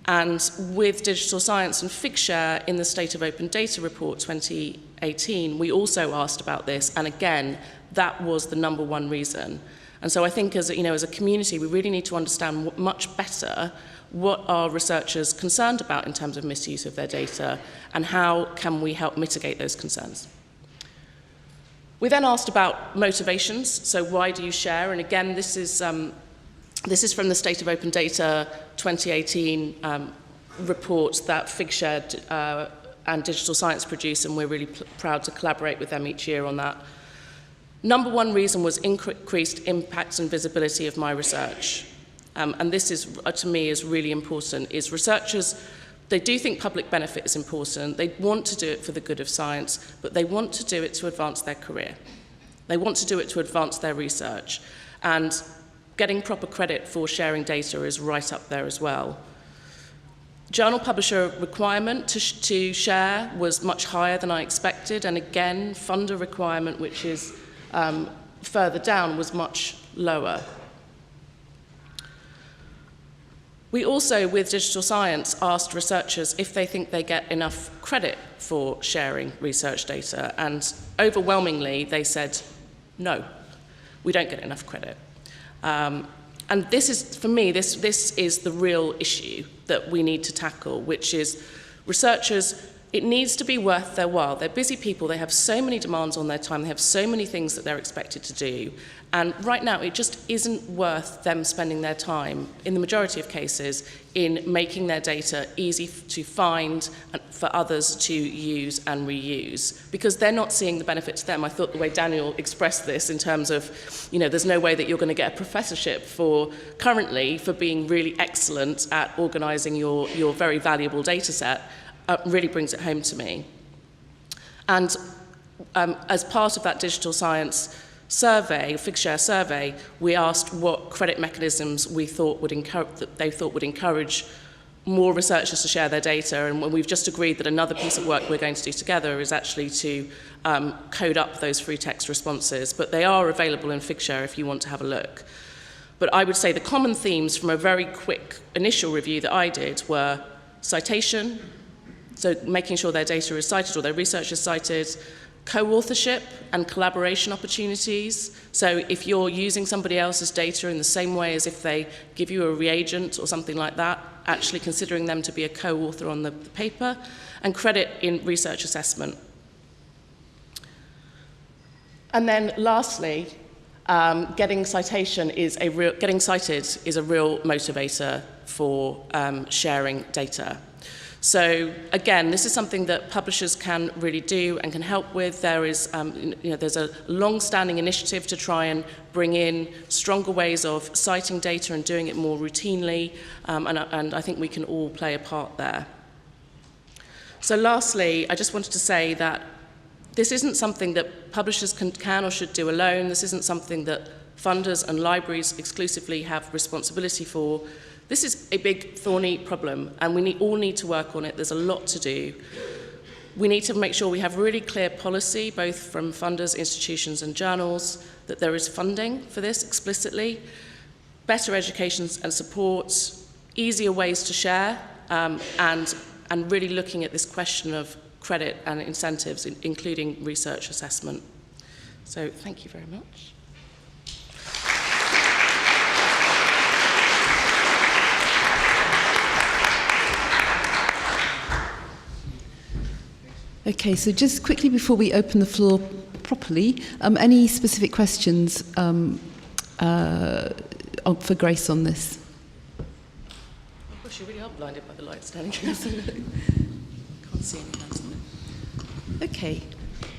And with digital science and Figshare in the State of Open Data Report 2018, we also asked about this, and again, that was the number one reason. And so I think as a community, we really need to understand much better what are researchers concerned about in terms of misuse of their data, and how can we help mitigate those concerns. We then asked about motivations, so why do you share? And again, this is from the State of Open Data 2018 report that Figshare and Digital Science produce, and we're really proud to collaborate with them each year on that. Number one reason was increased impact and visibility of my research. And this is, to me, is really important, is researchers, they do think public benefit is important. They want to do it for the good of science, but they want to do it to advance their career. They want to do it to advance their research. And getting proper credit for sharing data is right up there as well. Journal publisher requirement to share was much higher than I expected, and again, funder requirement, which is further down, was much lower. We also, with digital science, asked researchers if they think they get enough credit for sharing research data, and overwhelmingly they said, no, we don't get enough credit. And this is, for me, this is the real issue that we need to tackle, which is researchers, it needs to be worth their while. They're busy people, they have so many demands on their time, they have so many things that they're expected to do, and right now it just isn't worth them spending their time, in the majority of cases, in making their data easy to find and for others to use and reuse, because they're not seeing the benefit to them. I thought the way Daniel expressed this in terms of, you know, there's no way that you're going to get a professorship currently for being really excellent at organising your very valuable data set, really brings it home to me. And as part of that digital science survey, Figshare survey, we asked what credit mechanisms they thought would encourage more researchers to share their data, and we've just agreed that another piece of work we're going to do together is actually to code up those free text responses, but they are available in Figshare if you want to have a look. But I would say the common themes from a very quick initial review that I did were citation, so making sure their data is cited or their research is cited, co-authorship and collaboration opportunities. So if you're using somebody else's data in the same way as if they give you a reagent or something like that, actually considering them to be a co-author on the paper, and credit in research assessment. And then lastly, getting cited is a real motivator for sharing data. So again, this is something that publishers can really do and can help with. There is, there's a long-standing initiative to try and bring in stronger ways of citing data and doing it more routinely, and I think we can all play a part there. So lastly, I just wanted to say that this isn't something that publishers can or should do alone. This isn't something that funders and libraries exclusively have responsibility for. This is a big, thorny problem, and we all need to work on it. There's a lot to do. We need to make sure we have really clear policy, both from funders, institutions, and journals, that there is funding for this explicitly, better education and support, easier ways to share, and really looking at this question of credit and incentives, including research assessment. So thank you very much. Okay, so just quickly before we open the floor properly, any specific questions for Grace on this? Oh gosh, you really are blinded by the light standing here. Can't see any hands on it. Okay,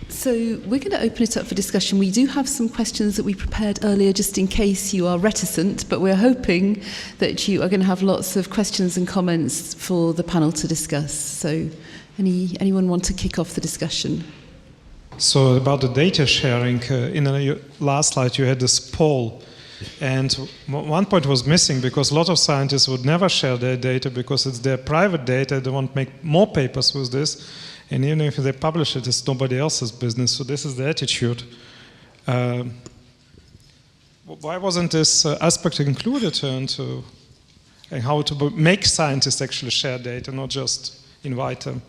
so we're going to open it up for discussion. We do have some questions that we prepared earlier just in case you are reticent, but we're hoping that you are going to have lots of questions and comments for the panel to discuss. So anyone want to kick off the discussion? So about the data sharing, in the last slide you had this poll, and one point was missing because a lot of scientists would never share their data because it's their private data. They want to make more papers with this, and even if they publish it, it's nobody else's business. So this is the attitude. Why wasn't this aspect included into how to make scientists actually share data, not just invite them?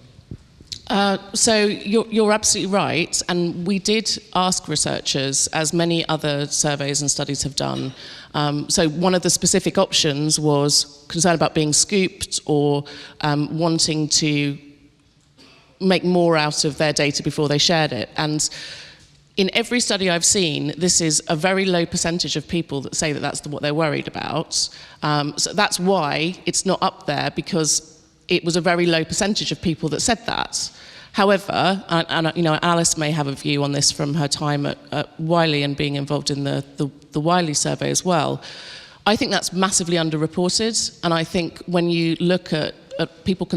So you're absolutely right, and we did ask researchers, as many other surveys and studies have done. So one of the specific options was concern about being scooped or wanting to make more out of their data before they shared it. And in every study I've seen, this is a very low percentage of people that say that that's what they're worried about. So that's why it's not up there, because it was a very low percentage of people that said that. However, and Alice may have a view on this from her time at Wiley and being involved in the Wiley survey as well, I think that's massively underreported, and I think when you look at people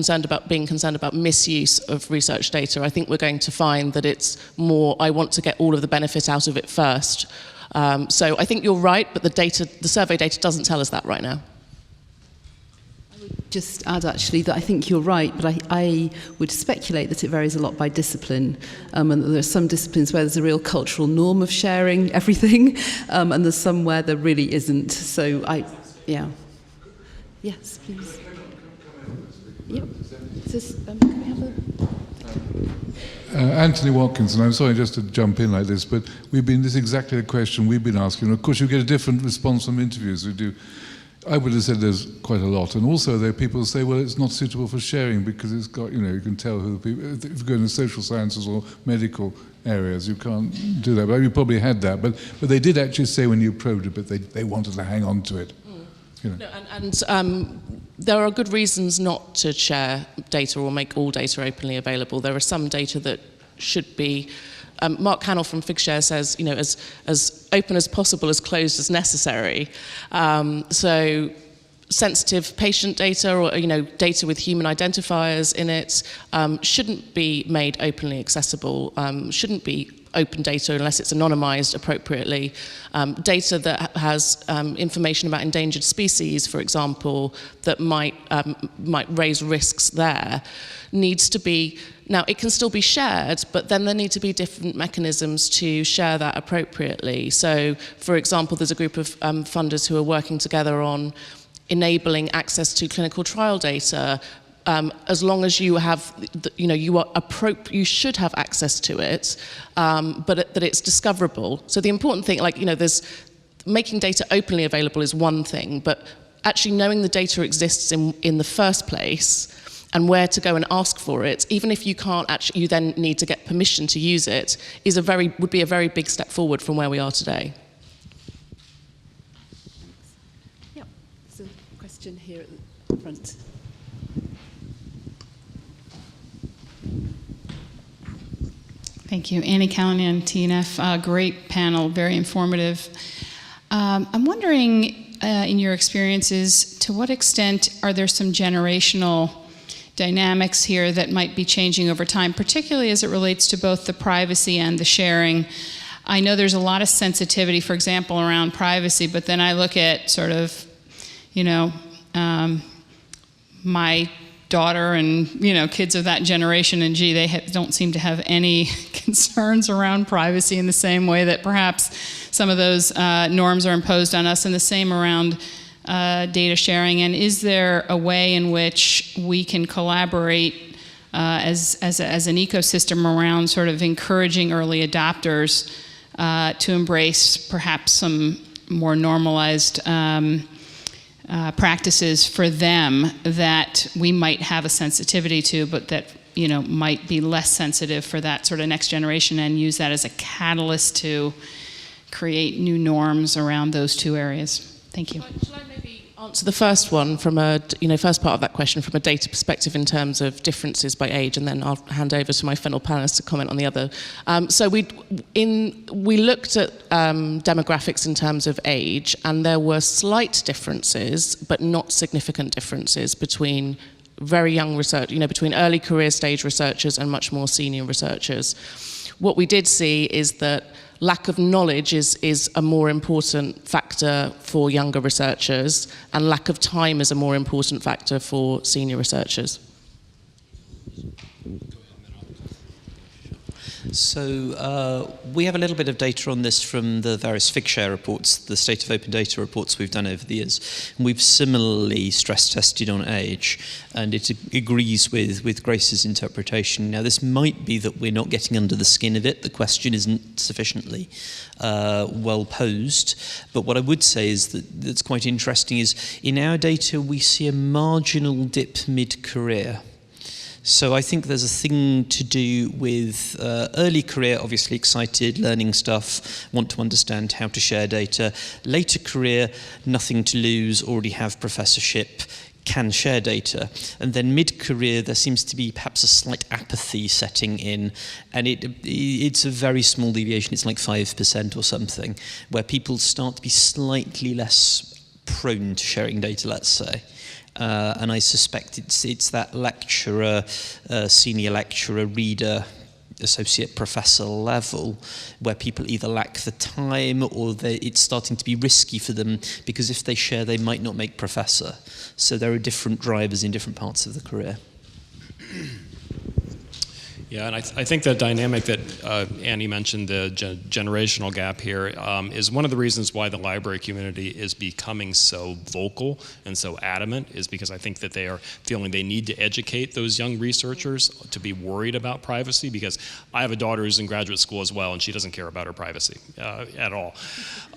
being concerned about misuse of research data, I think we're going to find that it's more, I want to get all of the benefit out of it first. So I think you're right, but the survey data doesn't tell us that right now. Just add actually that I think you're right, but I would speculate that it varies a lot by discipline, and that there are some disciplines where there's a real cultural norm of sharing everything, and there's some where there really isn't. So yes, please. Yep. Can we have Anthony Watkins, and I'm sorry just to jump in like this, but this is exactly the question we've been asking. Of course, you get a different response from interviews. We do I would have said there's quite a lot. And also there are people who say, well, it's not suitable for sharing because it's got, you can tell who the people, if you go into social sciences or medical areas, you can't do that. But you probably had that. But they did actually say when you probed it, but they wanted to hang on to it. No, and there are good reasons not to share data or make all data openly available. There are some data that should be. Mark Cannell from Figshare says, as open as possible, as closed as necessary. So sensitive patient data or data with human identifiers in it shouldn't be made openly accessible. Shouldn't be open data unless it's anonymized appropriately. Data that has information about endangered species, for example, that might raise risks there, needs to be. Now, it can still be shared, but then there need to be different mechanisms to share that appropriately. So, for example, there's a group of funders who are working together on enabling access to clinical trial data. As long as you have, you should have access to it, but that it's discoverable. So the important thing, there's making data openly available is one thing, but actually knowing the data exists in the first place and where to go and ask for it, even if you can't actually, you then need to get permission to use it, would be a very big step forward from where we are today. Yep, there's a question here at the front. Thank you. Annie Callanan, TNF. Great panel, very informative. I'm wondering, in your experiences, to what extent are there some generational dynamics here that might be changing over time, particularly as it relates to both the privacy and the sharing? I know there's a lot of sensitivity, for example, around privacy, but then I look at sort of, my daughter and kids of that generation, and they don't seem to have any concerns around privacy in the same way that perhaps some of those norms are imposed on us, and the same around data sharing. And is there a way in which we can collaborate as an ecosystem around sort of encouraging early adopters to embrace perhaps some more normalized practices for them that we might have a sensitivity to, but that might be less sensitive for that sort of next generation, and use that as a catalyst to create new norms around those two areas? Thank you. Shall I maybe answer the first one from first part of that question from a data perspective in terms of differences by age, and then I'll hand over to my fellow panelists to comment on the other. So we looked at demographics in terms of age, and there were slight differences, but not significant differences between very young research, between early career stage researchers and much more senior researchers. What we did see is that lack of knowledge is a more important factor for younger researchers, and lack of time is a more important factor for senior researchers. So we have a little bit of data on this from the various Figshare reports, the state of open data reports we've done over the years. And we've similarly stress tested on age, and it agrees with Grace's interpretation. Now, this might be that we're not getting under the skin of it. The question isn't sufficiently well posed. But what I would say is that's quite interesting is in our data we see a marginal dip mid-career. So I think there's a thing to do with early career, obviously excited, learning stuff, want to understand how to share data. Later career, nothing to lose, already have professorship, can share data. And then mid-career, there seems to be perhaps a slight apathy setting in, and it's a very small deviation, it's like 5% or something, where people start to be slightly less prone to sharing data, let's say. And I suspect it's that lecturer, senior lecturer, reader, associate professor level where people either lack the time or it's starting to be risky for them because if they share they might not make professor. So there are different drivers in different parts of the career. Yeah, and I think the dynamic that Annie mentioned, the generational gap here, is one of the reasons why the library community is becoming so vocal and so adamant, is because I think that they are feeling they need to educate those young researchers to be worried about privacy, because I have a daughter who's in graduate school as well, and she doesn't care about her privacy at all.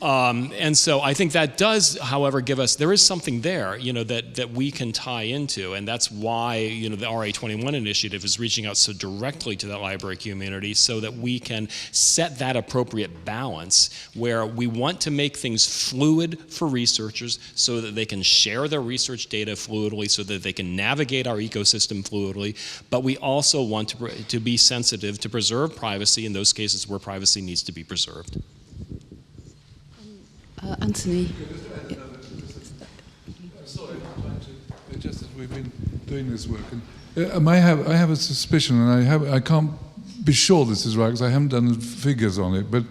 And so I think that does, however, give us, there is something there, that we can tie into, and that's why, the RA21 initiative is reaching out so directly to that library community, so that we can set that appropriate balance where we want to make things fluid for researchers so that they can share their research data fluidly, so that they can navigate our ecosystem fluidly, but we also want to be sensitive to preserve privacy in those cases where privacy needs to be preserved. Anthony. Sorry, I'm trying to, just as we've been doing this work, and I have a suspicion, and I can't be sure this is right because I haven't done figures on it, but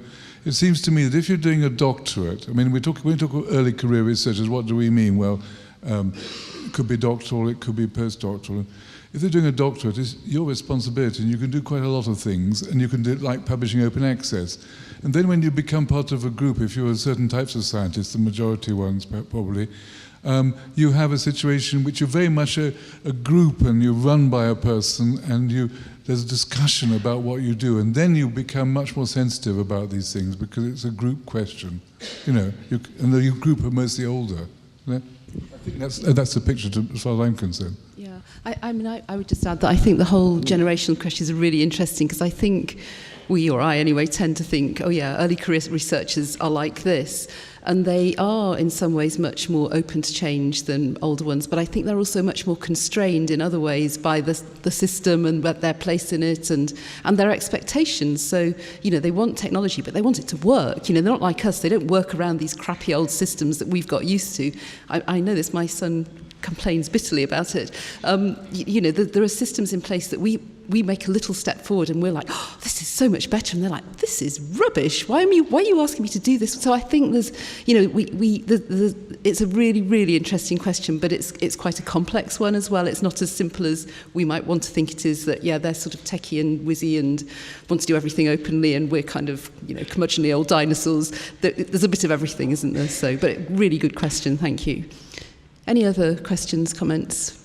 it seems to me that if you're doing a doctorate, I mean, when we talk early career researchers, what do we mean? Well, it could be doctoral, it could be postdoctoral. If they're doing a doctorate, it's your responsibility, and you can do quite a lot of things, and you can do it like publishing open access. And then when you become part of a group, if you're certain types of scientists, the majority ones probably, you have a situation which you're very much a group, and you're run by a person, and there's a discussion about what you do, and then you become much more sensitive about these things because it's a group question, and the group are mostly older. I think that's the picture as far as I'm concerned. Yeah, I would just add that I think the whole generational question is really interesting, because I think we, or I anyway, tend to think, oh yeah, early career researchers are like this. And they are, in some ways, much more open to change than older ones. But I think they're also much more constrained in other ways by the system and their place in it and their expectations. So, they want technology, but they want it to work. They're not like us. They don't work around these crappy old systems that we've got used to. I know this. My son complains bitterly about it. There are systems in place that we make a little step forward and we're like, oh, this is so much better, and they're like, this is rubbish. Why are you asking me to do this? So I think there's, it's a really, really interesting question, but it's quite a complex one as well. It's not as simple as we might want to think it is. That they're sort of techie and whizzy and want to do everything openly, and we're kind of curmudgeonly old dinosaurs. There's a bit of everything, isn't there? So, but really good question. Thank you. Any other questions, comments?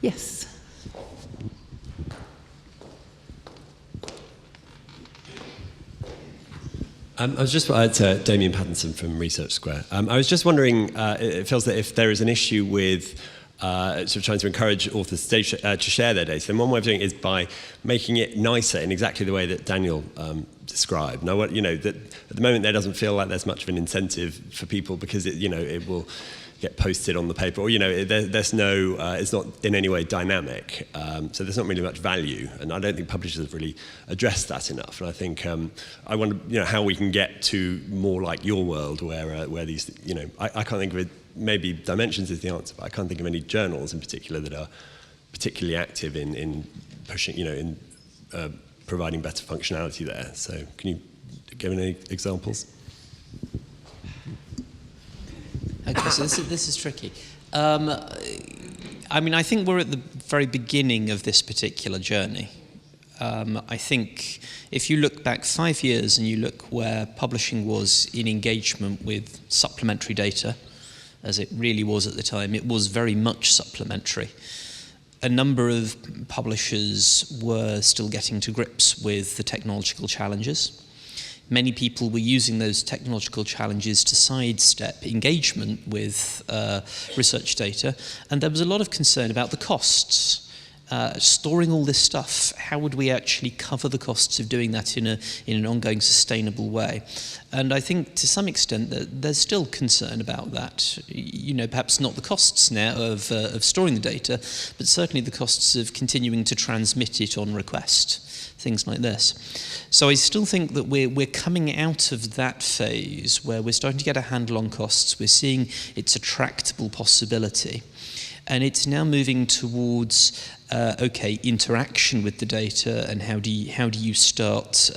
Yes. I was just Damien Pattinson from Research Square. I was just wondering, it feels that if there is an issue with sort of trying to encourage authors to share their data, then one way of doing it is by making it nicer in exactly the way that Daniel described. Now, that at the moment there doesn't feel like there's much of an incentive for people because it will get posted on the paper, or there's no, it's not in any way dynamic, so there's not really much value, and I don't think publishers have really addressed that enough. And I think I wonder, how we can get to more like your world, where these, I can't think of it. Maybe Dimensions is the answer, but I can't think of any journals in particular that are particularly active in pushing, in providing better functionality there. So, can you give any examples? Okay, so this is tricky. I think we're at the very beginning of this particular journey. I think if you look back 5 years and you look where publishing was in engagement with supplementary data, as it really was at the time, it was very much supplementary. A number of publishers were still getting to grips with the technological challenges. Many people were using those technological challenges to sidestep engagement with research data, and there was a lot of concern about the costs. Storing all this stuff, how would we actually cover the costs of doing that in an ongoing sustainable way? And I think to some extent that there's still concern about that. Perhaps not the costs now of storing the data, but certainly the costs of continuing to transmit it on request. Things like this. So I still think that we're coming out of that phase where we're starting to get a handle on costs. We're seeing it's a tractable possibility. And it's now moving towards, interaction with the data, and how do you start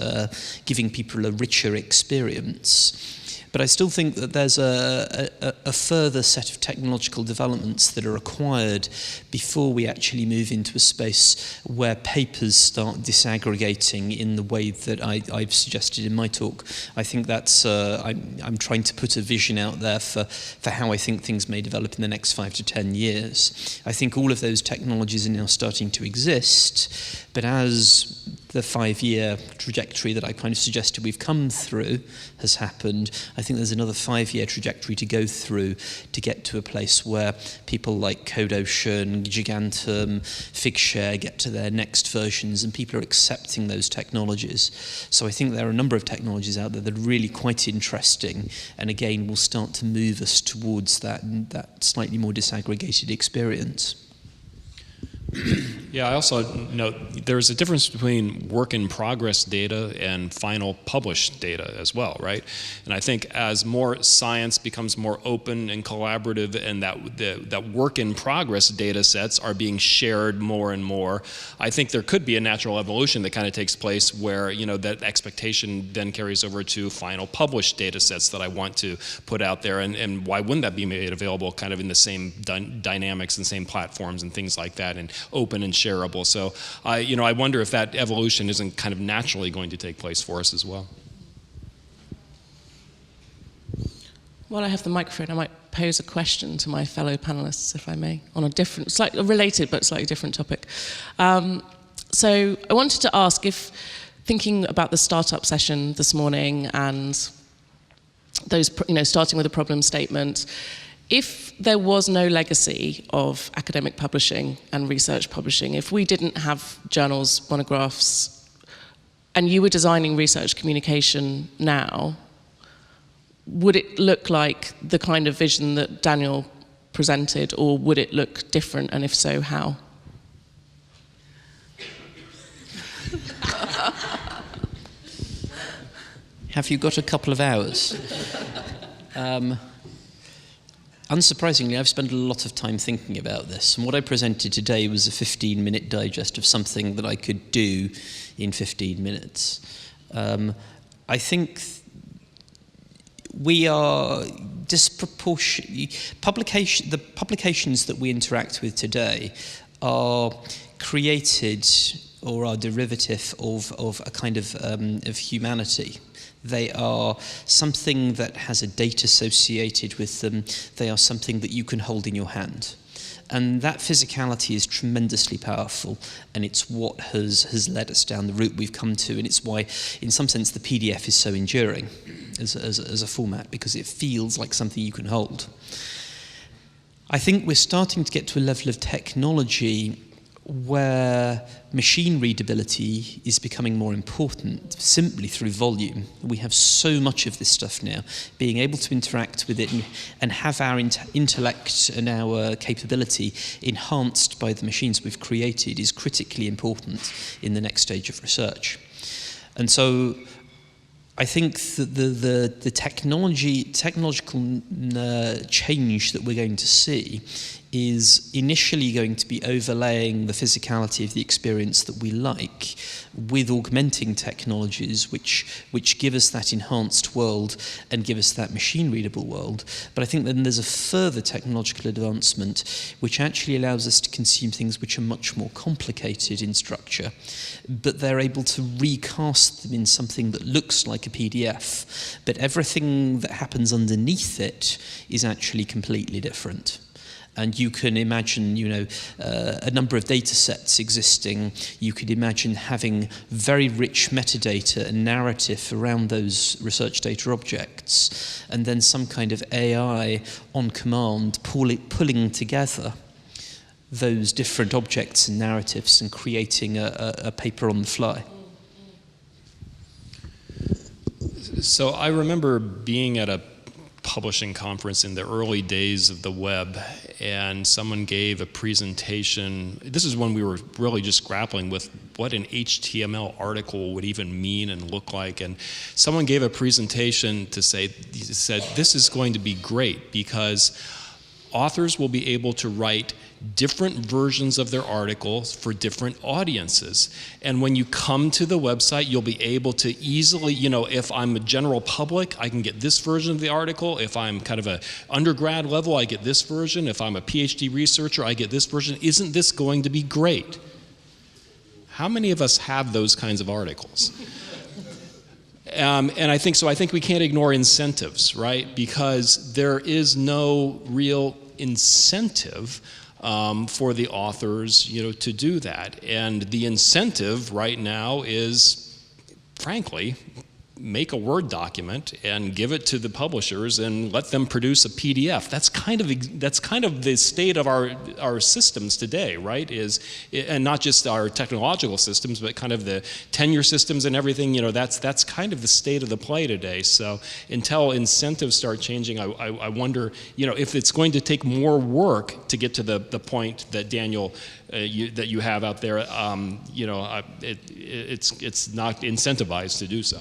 giving people a richer experience. But I still think that there's a further set of technological developments that are required before we actually move into a space where papers start disaggregating in the way that I've suggested in my talk. I think that's, I'm trying to put a vision out there for how I think things may develop in the next 5 to 10 years. I think all of those technologies are now starting to exist, but as the 5-year trajectory that I kind of suggested we've come through has happened, I think there's another 5-year trajectory to go through to get to a place where people like CodeOcean, Gigantum, Figshare get to their next versions and people are accepting those technologies. So I think there are a number of technologies out there that are really quite interesting and again will start to move us towards that slightly more disaggregated experience. Yeah, I also note there's a difference between work-in-progress data and final published data as well, right? And I think as more science becomes more open and collaborative and that work-in-progress data sets are being shared more and more, I think there could be a natural evolution that kind of takes place where, you know, that expectation then carries over to final published data sets that I want to put out there. And why wouldn't that be made available kind of in the same dynamics and same platforms and things like that, and open and shareable. So I wonder if that evolution isn't kind of naturally going to take place for us as well. While I have the microphone, I might pose a question to my fellow panelists, if I may, on a different, slightly related but slightly different topic. So I wanted to ask if, thinking about the startup session this morning and those, starting with a problem statement, if there was no legacy of academic publishing and research publishing, if we didn't have journals, monographs, and you were designing research communication now, would it look like the kind of vision that Daniel presented, or would it look different, and if so, how? Have you got a couple of hours? Unsurprisingly, I've spent a lot of time thinking about this, and what I presented today was a 15-minute digest of something that I could do in 15 minutes. I think we are disproportionately... the publications that we interact with today are created or are derivative of a kind of humanity. They are something that has a date associated with them. They are something that you can hold in your hand. And that physicality is tremendously powerful, and it's what has led us down the route we've come to, and it's why, in some sense, the PDF is so enduring as a format, because it feels like something you can hold. I think we're starting to get to a level of technology where machine readability is becoming more important simply through volume. We have so much of this stuff now. Being able to interact with it and have our intellect and our capability enhanced by the machines we've created is critically important in the next stage of research. And so I think that the technological change that we're going to see is initially going to be overlaying the physicality of the experience that we like with augmenting technologies which give us that enhanced world and give us that machine-readable world. But I think then there's a further technological advancement which actually allows us to consume things which are much more complicated in structure, but they're able to recast them in something that looks like a PDF, but everything that happens underneath it is actually completely different. And you can imagine, a number of data sets existing. You could imagine having very rich metadata and narrative around those research data objects, and then some kind of AI on command pulling together those different objects and narratives and creating a paper on the fly. So I remember being at a publishing conference in the early days of the web, and someone gave a presentation. This is when we were really just grappling with what an HTML article would even mean and look like, and someone gave a presentation to said this is going to be great because authors will be able to write different versions of their articles for different audiences. And when you come to the website, you'll be able to easily, if I'm a general public, I can get this version of the article. If I'm kind of a undergrad level, I get this version. If I'm a PhD researcher, I get this version. Isn't this going to be great? How many of us have those kinds of articles? And I think we can't ignore incentives, right? Because there is no real incentive for the authors, to do that. And the incentive right now is, frankly, make a Word document and give it to the publishers and let them produce a PDF. That's kind of the state of our systems today, right? And not just our technological systems, but kind of the tenure systems and everything. That's kind of the state of the play today. So until incentives start changing, I wonder, if it's going to take more work to get to the point that Daniel that you have out there. It's not incentivized to do so.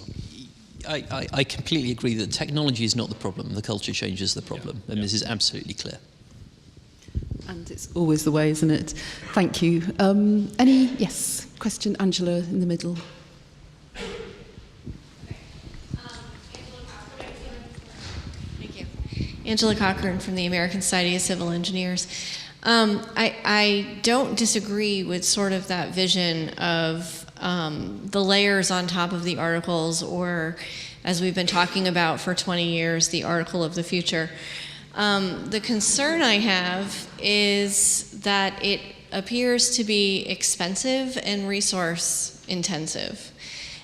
I completely agree that technology is not the problem, the culture change is the problem, and this is absolutely clear. And it's always the way, isn't it? Thank you. Yes, question, Angela, in the middle. Thank you. Angela Cochran from the American Society of Civil Engineers. I don't disagree with sort of that vision of the layers on top of the articles, or, as we've been talking about for 20 years, the article of the future. The concern I have is that it appears to be expensive and resource intensive.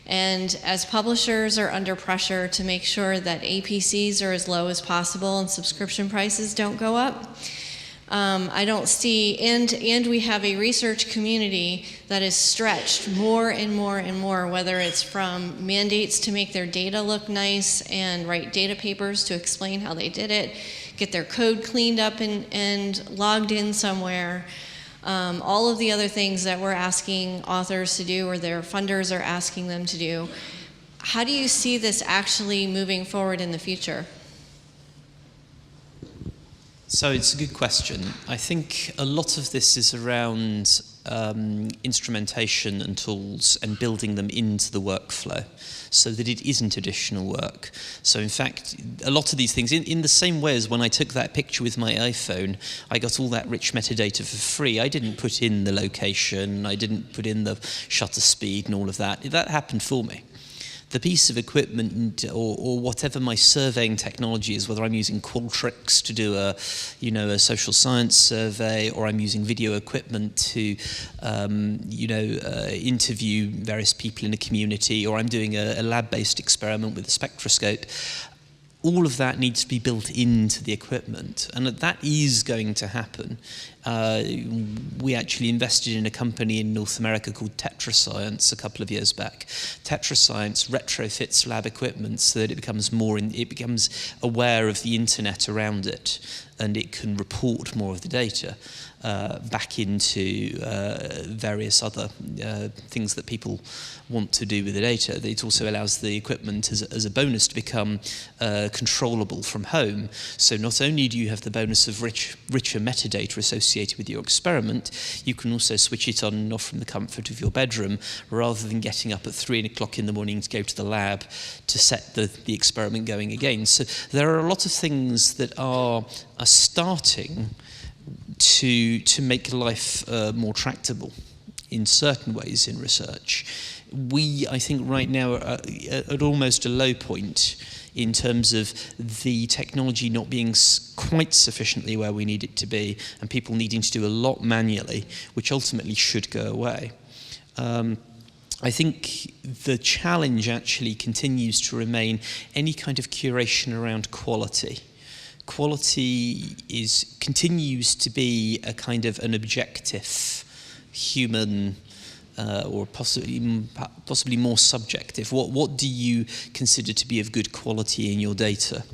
And as publishers are under pressure to make sure that APCs are as low as possible and subscription prices don't go up, I don't see, and we have a research community that is stretched more and more and more, whether it's from mandates to make their data look nice and write data papers to explain how they did it, get their code cleaned up and logged in somewhere, all of the other things that we're asking authors to do or their funders are asking them to do. How do you see this actually moving forward in the future? So it's a good question. I think a lot of this is around instrumentation and tools and building them into the workflow so that it isn't additional work. So in fact, a lot of these things, in the same way as when I took that picture with my iPhone, I got all that rich metadata for free. I didn't put in the location, I didn't put in the shutter speed and all of that. That happened for me. The piece of equipment or whatever my surveying technology is, whether I'm using Qualtrics to do a social science survey, or I'm using video equipment to interview various people in a community, or I'm doing a lab-based experiment with a spectroscope, all of that needs to be built into the equipment, and that is going to happen. We actually invested in a company in North America called TetraScience a couple of years back. TetraScience retrofits lab equipment so that it becomes aware of the internet around it, and it can report more of the data back into various other things that people want to do with the data. It also allows the equipment as a bonus to become controllable from home. So not only do you have the bonus of richer metadata associated with your experiment, you can also switch it on and off from the comfort of your bedroom, rather than getting up at 3 o'clock in the morning to go to the lab to set the experiment going again. So there are a lot of things that are starting to make life more tractable in certain ways in research. We, I think, right now are at almost a low point in terms of the technology not being quite sufficiently where we need it to be, and people needing to do a lot manually, which ultimately should go away. I think the challenge actually continues to remain any kind of curation around quality. Quality continues to be a kind of an objective, human, or possibly more subjective. What do you consider to be of good quality in your data?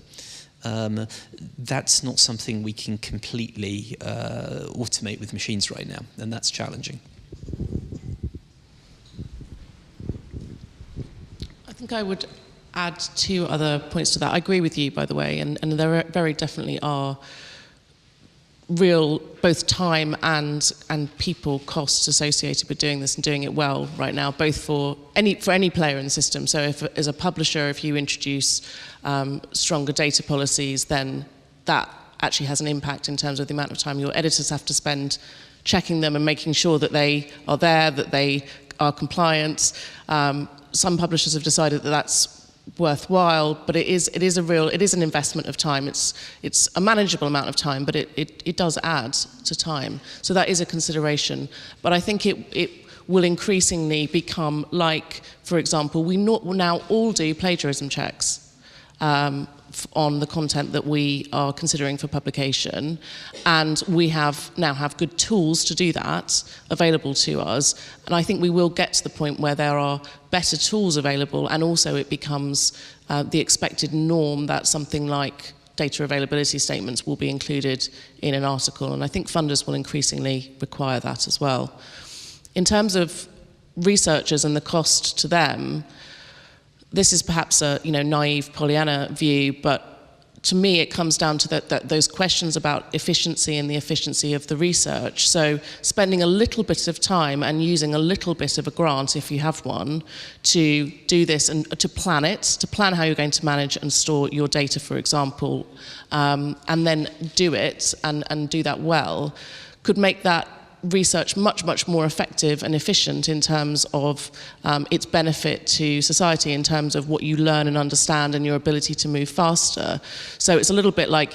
That's not something we can completely automate with machines right now, and that's challenging. I think I would add two other points to that. I agree with you, by the way, and there very definitely are real both time and people costs associated with doing this and doing it well right now, both for any player in the system. So if, as a publisher, if you introduce stronger data policies, then that actually has an impact in terms of the amount of time your editors have to spend checking them and making sure that they are there, that they are compliant. Some publishers have decided that that's worthwhile, but it is an investment of time. It's a manageable amount of time, but it does add to time. So that is a consideration. But I think it will increasingly become like, for example, we now all do plagiarism checks on the content that we are considering for publication, and we now have good tools to do that available to us. And I think we will get to the point where there are better tools available, and also it becomes the expected norm that something like data availability statements will be included in an article, and I think funders will increasingly require that as well. In terms of researchers and the cost to them, this is perhaps a naive Pollyanna view, but to me it comes down to those questions about efficiency and the efficiency of the research. So spending a little bit of time and using a little bit of a grant, if you have one, to do this and to plan how you're going to manage and store your data, for example, and then do it and do that well, could make that research much, much more effective and efficient in terms of its benefit to society, in terms of what you learn and understand and your ability to move faster. So it's a little bit like,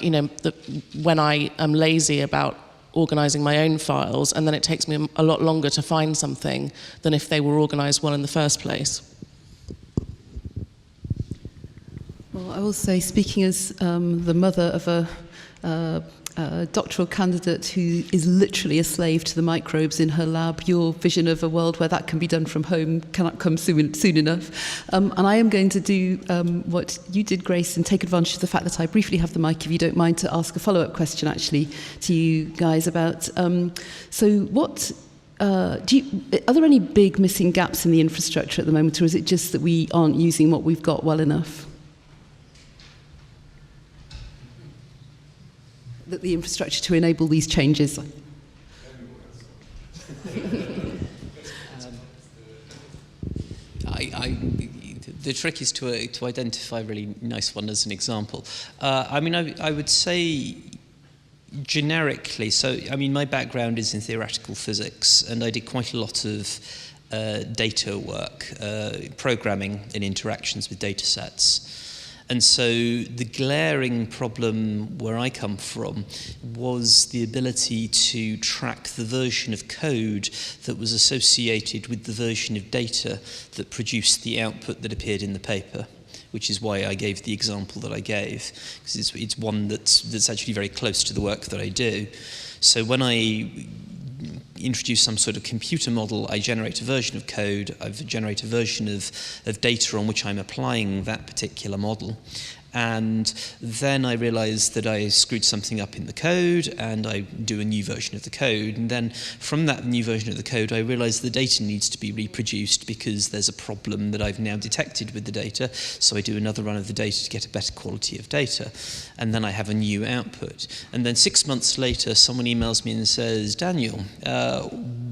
when I am lazy about organising my own files, and then it takes me a lot longer to find something than if they were organised well in the first place. Well, I will say, speaking as the mother of a doctoral candidate who is literally a slave to the microbes in her lab, your vision of a world where that can be done from home cannot come soon enough. And I am going to do what you did, Grace, and take advantage of the fact that I briefly have the mic, if you don't mind, to ask a follow-up question, actually, to you guys about... so what... are there any big missing gaps in the infrastructure at the moment, or is it just that we aren't using what we've got well enough? That the infrastructure to enable these changes? The trick is to identify a really nice one as an example. I would say generically, my background is in theoretical physics, and I did quite a lot of data work, programming and interactions with data sets. And so the glaring problem where I come from was the ability to track the version of code that was associated with the version of data that produced the output that appeared in the paper, which is why I gave the example that I gave, because it's one that's actually very close to the work that I do. So when I introduce some sort of computer model, I generate a version of code, I generate a version of data on which I'm applying that particular model. And then I realized that I screwed something up in the code, and I do a new version of the code. And then from that new version of the code, I realized the data needs to be reproduced because there's a problem that I've now detected with the data. So I do another run of the data to get a better quality of data. And then I have a new output. And then 6 months later, someone emails me and says, Daniel,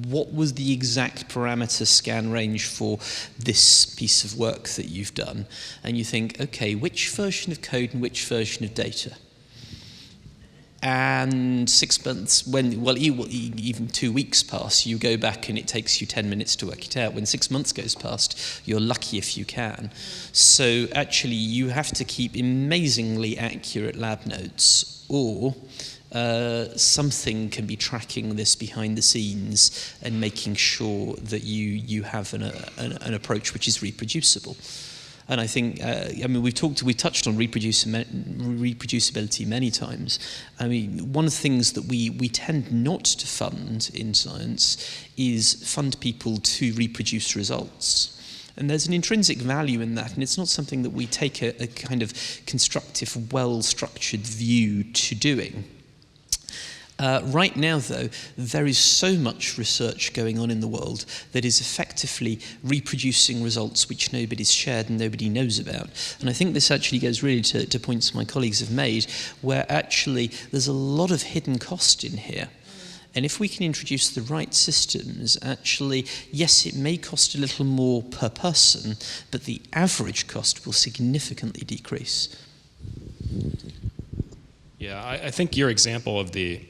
what was the exact parameter scan range for this piece of work that you've done? And you think, okay, which version of code and which version of data? And 6 months, even 2 weeks pass, you go back and it takes you 10 minutes to work it out. When 6 months goes past, you're lucky if you can. So actually, you have to keep amazingly accurate lab notes, or something can be tracking this behind the scenes and making sure that you have an approach which is reproducible. And I think, we've touched on reproducibility many times. One of the things that we tend not to fund in science is fund people to reproduce results. And there's an intrinsic value in that, and it's not something that we take a kind of constructive, well-structured view to doing. Right now, though, there is so much research going on in the world that is effectively reproducing results which nobody's shared and nobody knows about. And I think this actually goes really to points my colleagues have made, where actually there's a lot of hidden cost in here. And if we can introduce the right systems, actually, yes, it may cost a little more per person, but the average cost will significantly decrease. Yeah, I think your example of the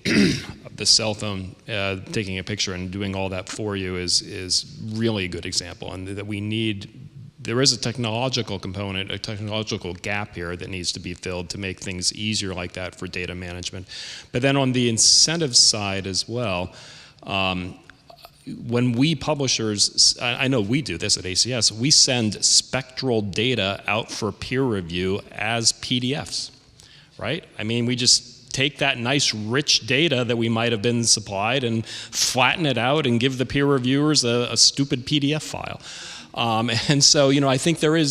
of the cell phone taking a picture and doing all that for you is really a good example, and that there is a technological component, a technological gap here that needs to be filled to make things easier like that for data management. But then on the incentive side as well, when we publishers, I know we do this at ACS, we send spectral data out for peer review as PDFs. Right? I mean, we just take that nice, rich data that we might have been supplied and flatten it out and give the peer reviewers a stupid PDF file. And so, you know, I think I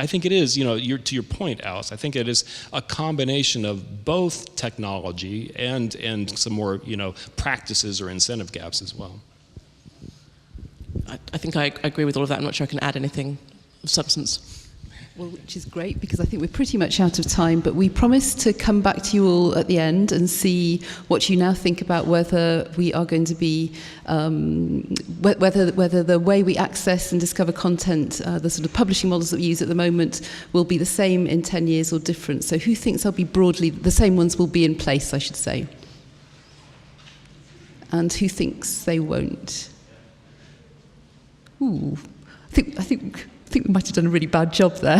think it is, you know, to your point, Alice, I think it is a combination of both technology and some more, you know, practices or incentive gaps as well. I think I agree with all of that. I'm not sure I can add anything of substance. Well, which is great, because I think we're pretty much out of time, but we promise to come back to you all at the end and see what you now think about whether we are going to be, whether the way we access and discover content, the sort of publishing models that we use at the moment, will be the same in 10 years or different. So who thinks they'll be broadly, the same ones will be in place, I should say? And who thinks they won't? Ooh, I think we might have done a really bad job there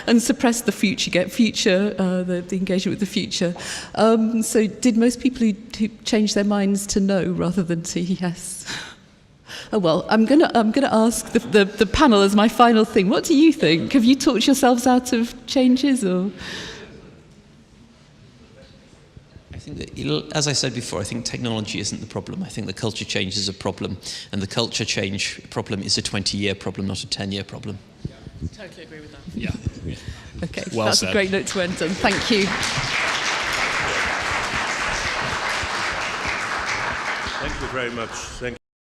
and suppressed the future, the engagement with the future. So did most people who changed their minds to no rather than to yes? Oh well, I'm gonna ask the panel as my final thing. What do you think? Have you talked yourselves out of changes, or? I think that, as I said before, I think technology isn't the problem. I think the culture change is a problem, and the culture change problem is a 20-year problem, not a 10-year problem. Yeah, totally agree with that. Yeah. Okay, well that's said. a great note to end on. Thank you. Thank you very much. Thank you.